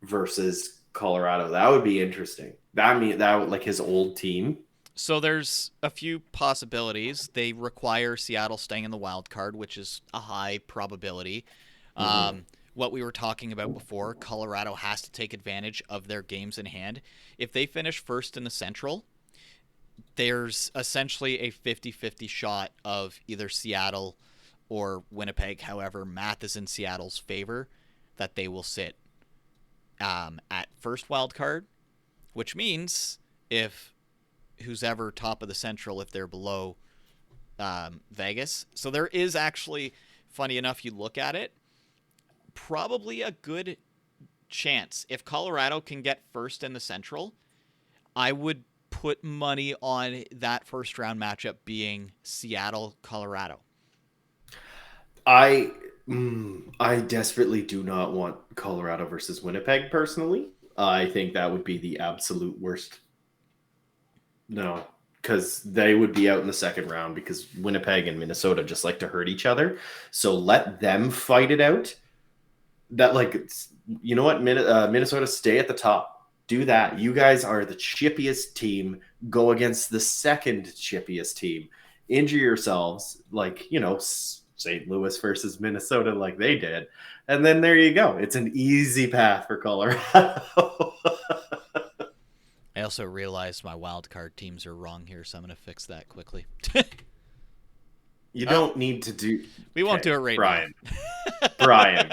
Speaker 3: versus Colorado, that would be interesting. That would, like, his old team.
Speaker 2: So there's a few possibilities. They require Seattle staying in the wild card, which is a high probability. What we were talking about before, Colorado has to take advantage of their games in hand. If they finish first in the Central, there's essentially a 50-50 shot of either Seattle or Winnipeg. However, math is in Seattle's favor, that they will sit at first wild card, which means if who's ever top of the Central, if they're below Vegas. So there is actually, funny enough, you look at it, probably a good chance. If Colorado can get first in the Central, I would put money on that first round matchup being Seattle, Colorado.
Speaker 3: I I desperately do not want Colorado versus Winnipeg personally. I think that would be the absolute worst. No, because they would be out in the second round because Winnipeg and Minnesota just like to hurt each other. So let them fight it out. That you know what, Minnesota, stay at the top. Do that. You guys are the chippiest team. Go against the second chippiest team. Injure yourselves, St. Louis versus Minnesota, like they did, and then there you go. It's an easy path for Colorado.
Speaker 2: I also realized my wild card teams are wrong here, so I'm going to fix that quickly.
Speaker 3: You don't need to do.
Speaker 2: We won't do it right
Speaker 3: Brian.
Speaker 2: now.
Speaker 3: Brian.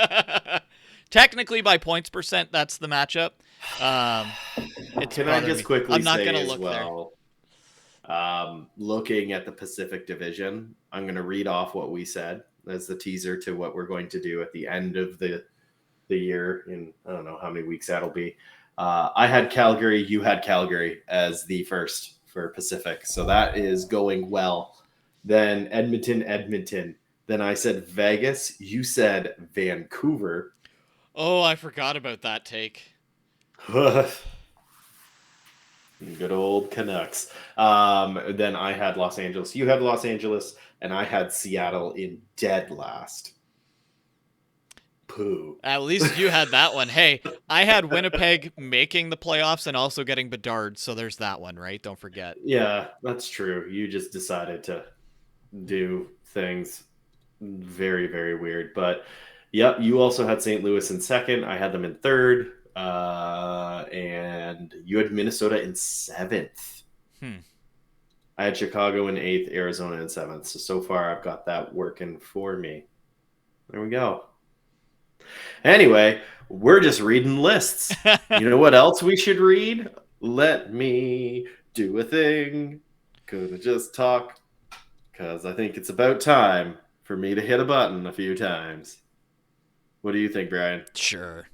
Speaker 2: Technically, by points percent, that's the matchup.
Speaker 3: Can I just quickly
Speaker 2: I'm not
Speaker 3: say
Speaker 2: gonna
Speaker 3: as
Speaker 2: look
Speaker 3: well, looking at the Pacific Division, I'm going to read off what we said as the teaser to what we're going to do at the end of the year in, I don't know how many weeks that'll be. I had Calgary, you had Calgary as the first for Pacific. So that is going well. Then Edmonton. Then I said Vegas. You said Vancouver.
Speaker 2: Oh, I forgot about that take.
Speaker 3: Good old Canucks. Then I had Los Angeles. You had Los Angeles, and I had Seattle in dead last. Pooh.
Speaker 2: At least you had that one. Hey, I had Winnipeg making the playoffs and also getting Bedard, so there's that one, right? Don't forget.
Speaker 3: Yeah, that's true. You just decided to do things very, very weird. But yep, you also had St. Louis in second. I had them in third. And you had Minnesota in seventh. I had Chicago in eighth, Arizona in seventh. So far, I've got that working for me. There we go. Anyway, we're just reading lists. You know what else we should read? Let me do a thing. Gonna just talk. Because I think it's about time for me to hit a button a few times. What do you think, Brian?
Speaker 2: Sure.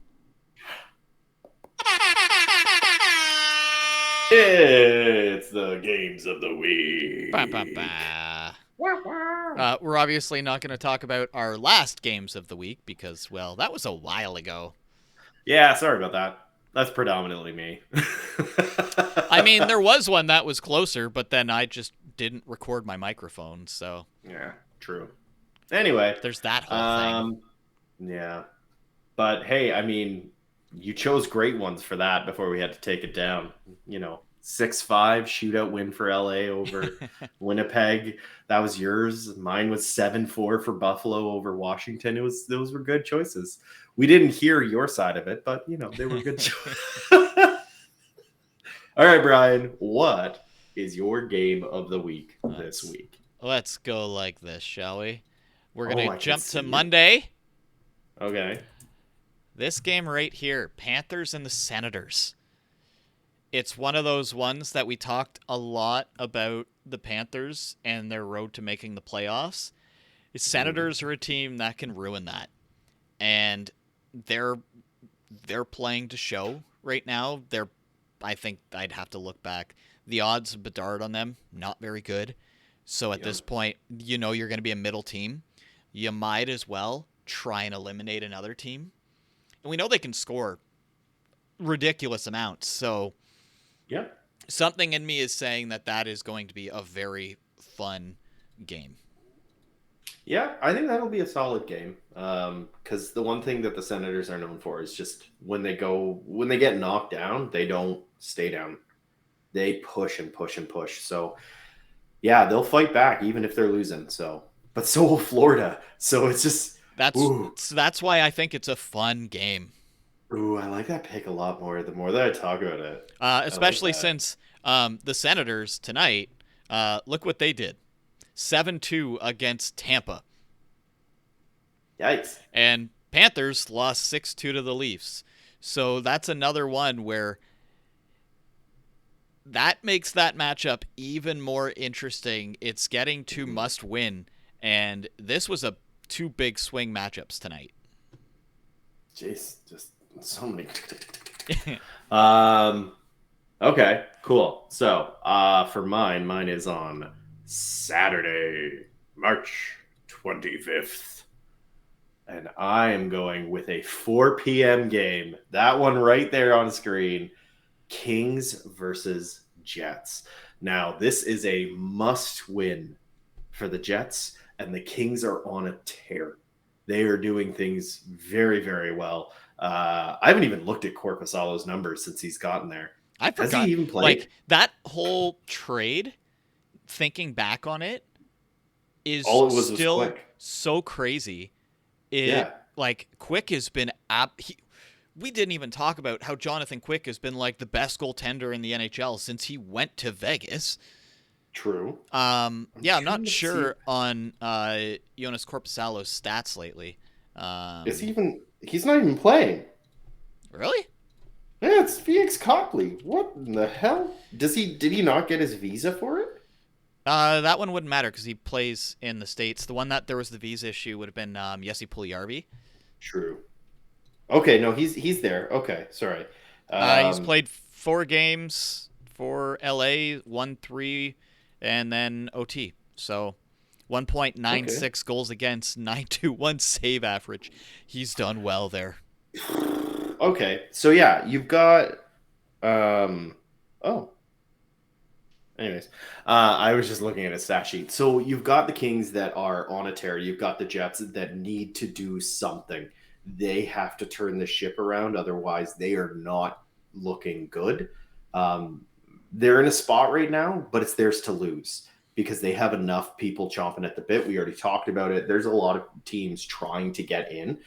Speaker 3: It's the games of the week.
Speaker 2: Ba, ba, ba. We're obviously not going to talk about our last games of the week because, well, that was a while ago.
Speaker 3: Yeah, sorry about that. That's predominantly me.
Speaker 2: I mean, there was one that was closer, but then I just didn't record my microphone, so.
Speaker 3: Yeah, true. Anyway.
Speaker 2: There's that whole thing.
Speaker 3: Yeah. But hey, I mean, you chose great ones for that before we had to take it down. 6-5 shootout win for LA over Winnipeg. That was yours. Mine was 7-4 for Buffalo over Washington. Those were good choices. We didn't hear your side of it, but they were good choices. All right, Brian, what is your game of the week this week?
Speaker 2: Let's go like this, shall we? We're going to jump to
Speaker 3: it.
Speaker 2: Monday.
Speaker 3: Okay.
Speaker 2: This game right here, Panthers and the Senators. It's one of those ones that we talked a lot about the Panthers and their road to making the playoffs. The Senators are a team that can ruin that. And they're playing to show right now. I think I'd have to look back. The odds of Bedard on them, not very good. So at this point, you're going to be a middle team. You might as well try and eliminate another team. And we know they can score ridiculous amounts. So something in me is saying that is going to be a very fun game.
Speaker 3: Yeah, I think that'll be a solid game. Because the one thing that the Senators are known for is just when they get knocked down, they don't stay down. They push and push and push. So yeah, they'll fight back even if they're losing. So, but so will Florida. So it's just
Speaker 2: that's why I think it's a fun game.
Speaker 3: Ooh, I like that pick a lot more the more that I talk about it.
Speaker 2: Especially since the Senators tonight, look what they did. 7-2 against Tampa.
Speaker 3: Yikes.
Speaker 2: And Panthers lost 6-2 to the Leafs. So that's another one where that makes that matchup even more interesting. It's getting two must-win, and this was two big swing matchups tonight.
Speaker 3: Jeez, just so many. Okay, cool. So for mine is on Saturday, March 25th. And I am going with a 4 p.m. game. That one right there on screen. Kings versus Jets. Now, this is a must win for the Jets, and the Kings are on a tear. They are doing things very, very well. I haven't even looked at Korpisalo's numbers since he's gotten there.
Speaker 2: I
Speaker 3: Has he
Speaker 2: forgot.
Speaker 3: even played?
Speaker 2: Like that whole trade, thinking back on it, is
Speaker 3: All it was
Speaker 2: still
Speaker 3: quick.
Speaker 2: so crazy. It
Speaker 3: Yeah,
Speaker 2: like Quick has been we didn't even talk about how Jonathan Quick has been like the best goaltender in the NHL since he went to Vegas.
Speaker 3: true.
Speaker 2: Yeah, I'm
Speaker 3: Trying
Speaker 2: not
Speaker 3: to see.
Speaker 2: sure on Jonas Korpisalo's stats lately.
Speaker 3: Is he even? He's not even playing.
Speaker 2: Really?
Speaker 3: Yeah, it's Felix Copley. What in the hell? Does he? Did he not get his visa for it?
Speaker 2: That one wouldn't matter because he plays in the States. The one that there was the visa issue would have been Jesse Puljujarvi.
Speaker 3: True. Okay, no, he's there. Okay, sorry.
Speaker 2: He's
Speaker 3: Um,
Speaker 2: played 4 games for LA, won 3, and then OT. So
Speaker 3: okay.
Speaker 2: 1.96 goals against, 921 save average. He's done well there.
Speaker 3: Okay, so yeah, you've got. Um, oh, anyways, I was just looking at a stat sheet. So you've got the Kings that are on a tear. You've got the Jets that need to do something. They have to turn the ship around, otherwise they are not looking good. Um, they're in a spot right now, but it's theirs to lose because they have enough people chomping at the bit. We already talked about it. There's a lot of teams trying to get in.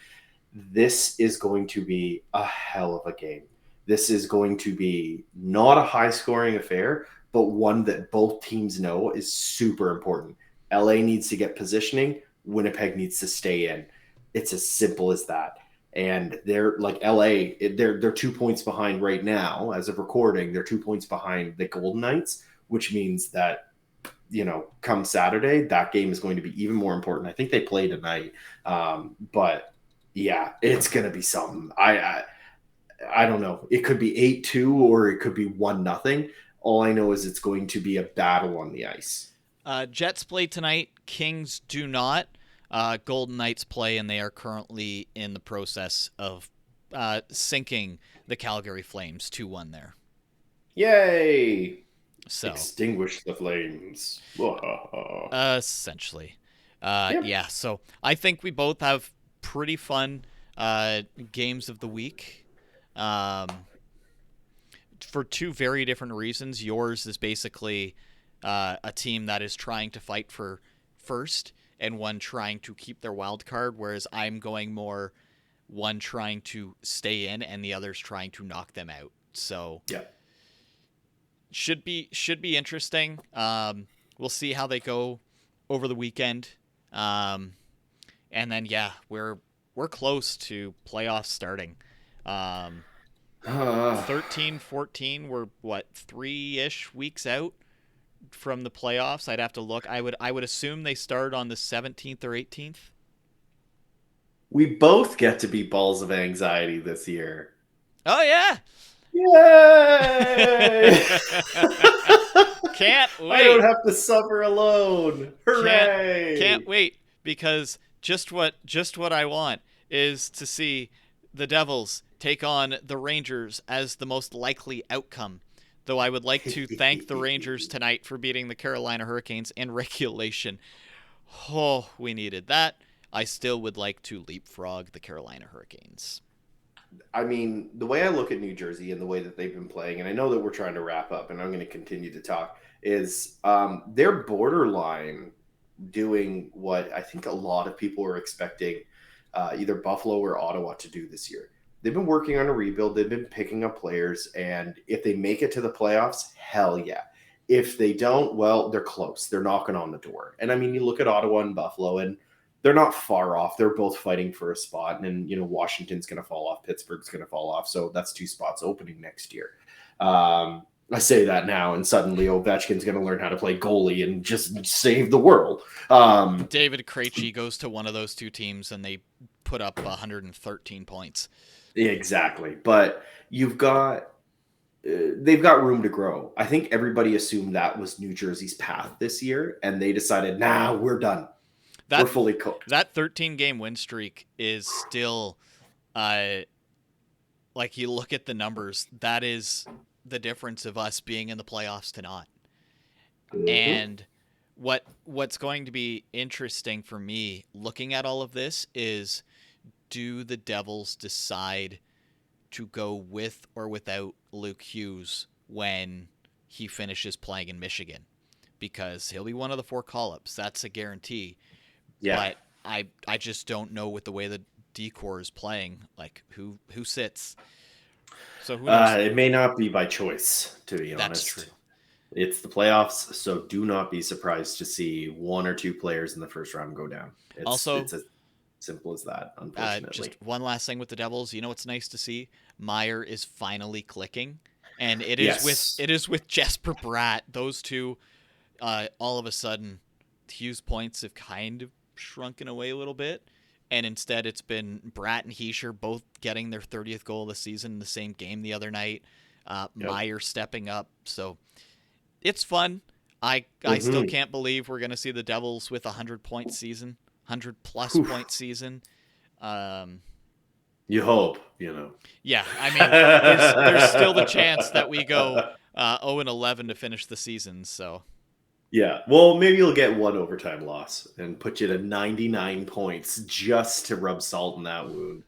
Speaker 3: This is going to be a hell of a game. This is going to be not a high scoring affair, but one that both teams know is super important. LA needs to get positioning, Winnipeg needs to stay in. It's as simple as that. And they're like LA, they're 2 points behind right now as of recording. They're 2 points behind the Golden Knights, which means that come Saturday, that game is going to be even more important. I think they play tonight, but yeah, it's gonna be something. I don't know. It could be 8-2 or it could be 1-0. All I know is it's going to be a battle on the ice.
Speaker 2: Jets play tonight. Kings do not. Golden Knights play, and they are currently in the process of sinking the Calgary Flames 2-1 there.
Speaker 3: Yay!
Speaker 2: So
Speaker 3: Extinguish the flames.
Speaker 2: essentially,
Speaker 3: Yep.
Speaker 2: yeah. So I think we both have pretty fun games of the week. Um, for 2 very different reasons. Yours is basically a team that is trying to fight for first, and one trying to keep their wild card, whereas I'm going more one trying to stay in and the other's trying to knock them out. So
Speaker 3: Yeah.
Speaker 2: should be interesting. We'll see how they go over the weekend. And then yeah, we're close to playoffs starting. 13, 14, we're what, 3-ish weeks out from the playoffs. I'd have to look. I would assume they start on the 17th or 18th.
Speaker 3: We both get to be balls of anxiety this year.
Speaker 2: Oh yeah.
Speaker 3: Yay!
Speaker 2: Can't
Speaker 3: I don't
Speaker 2: wait.
Speaker 3: have to suffer alone.
Speaker 2: Can't
Speaker 3: Hooray!
Speaker 2: wait because just what I want is to see the Devils take on the Rangers as the most likely outcome. Though I would like to thank the Rangers tonight for beating the Carolina Hurricanes in regulation. Oh, we needed that. I still would like to leapfrog the Carolina Hurricanes.
Speaker 3: I mean, the way I look at New Jersey and the way that they've been playing, and I know that we're trying to wrap up, and I'm going to continue to talk, is they're borderline doing what I think a lot of people are expecting either Buffalo or Ottawa to do this year. They've been working on a rebuild. They've been picking up players, and if they make it to the playoffs, hell yeah. If they don't, well, they're close. They're knocking on the door. And I mean, you look at Ottawa and Buffalo, and they're not far off. They're both fighting for a spot, and Washington's going to fall off. Pittsburgh's going to fall off. So that's 2 spots opening next year. I say that now, and suddenly Ovechkin's going to learn how to play goalie and just save the world.
Speaker 2: David Krejci goes to one of those 2 teams, and they put up 113 points.
Speaker 3: Exactly, but they've got room to grow. I think everybody assumed that was New Jersey's path this year, and they decided, nah, we're done. we're fully cooked.
Speaker 2: That 13-game win streak is still, like, you look at the numbers, that is the difference of us being in the playoffs to not.
Speaker 3: Mhm.
Speaker 2: And what's going to be interesting for me looking at all of this is, do the Devils decide to go with or without Luke Hughes when he finishes playing in Michigan? Because he'll be one of the 4 call-ups. That's a guarantee.
Speaker 3: Yeah.
Speaker 2: But I just don't know with the way the D-core is playing, like who sits. So who knows?
Speaker 3: It may not be by choice, to be honest.
Speaker 2: That's true.
Speaker 3: It's the playoffs, so do not be surprised to see 1 or 2 players in the first round go down. It's as simple as that, unfortunately.
Speaker 2: Just one last thing with the Devils. You know what's nice to see? Meyer is finally clicking, and it is with Jesper Bratt. Those two, all of a sudden, Hughes' points have kind of shrunken away a little bit, and instead it's been Bratt and Heischer both getting their 30th goal of the season in the same game the other night. Meyer stepping up, so it's fun. I still can't believe we're going to see the Devils with a 100-point season, 100-plus point season.
Speaker 3: You hope, you know.
Speaker 2: Yeah, I mean, there's still the chance that we go 0-11 to finish the season, so.
Speaker 3: Yeah, well, maybe you'll get 1 overtime loss and put you to 99 points just to rub salt in that wound.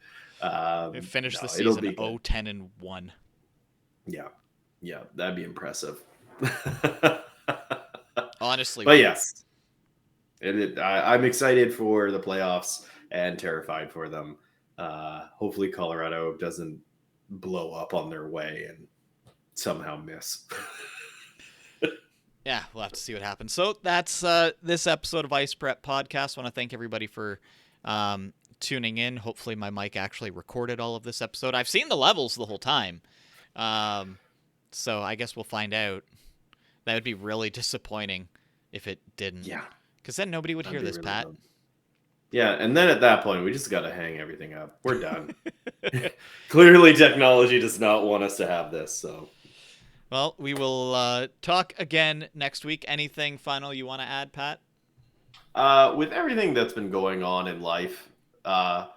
Speaker 2: Finish the season 0-10-1.
Speaker 3: Yeah, that'd be impressive.
Speaker 2: Honestly.
Speaker 3: But yes, I'm excited for the playoffs and terrified for them. Hopefully Colorado doesn't blow up on their way and somehow miss.
Speaker 2: Yeah, we'll have to see what happens. So that's this episode of Ice Prep Podcast. I want to thank everybody for tuning in. Hopefully my mic actually recorded all of this episode. I've seen the levels the whole time. So I guess we'll find out. That would be really disappointing if it didn't.
Speaker 3: Yeah.
Speaker 2: Because then nobody would hear this, really Pat.
Speaker 3: Dumb. Yeah, and then at that point, we just got to hang everything up. We're done. Clearly, technology does not want us to have this, so...
Speaker 2: Well, we will talk again next week. Anything final you want to add, Pat?
Speaker 3: With everything that's been going on in life, the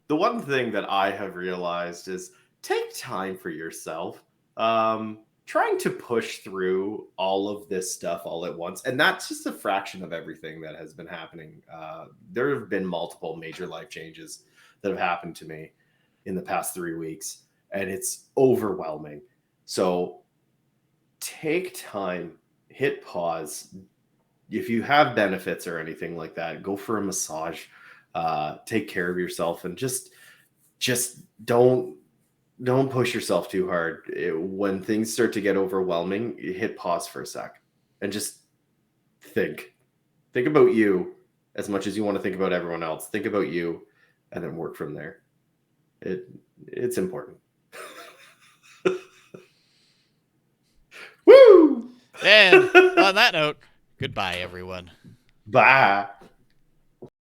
Speaker 3: one thing that I have realized is take time for yourself. Trying to push through all of this stuff all at once, and that's just a fraction of everything that has been happening. There have been multiple major life changes that have happened to me in the past 3 weeks, and it's overwhelming. So take time, hit pause. If you have benefits or anything like that, go for a massage, take care of yourself, and just don't push yourself too hard. When things start to get overwhelming, you hit pause for a sec and just think about you as much as you want to think about everyone else. Think about you and then work from there. It's important. Woo!
Speaker 2: And on that note, goodbye, everyone.
Speaker 3: Bye.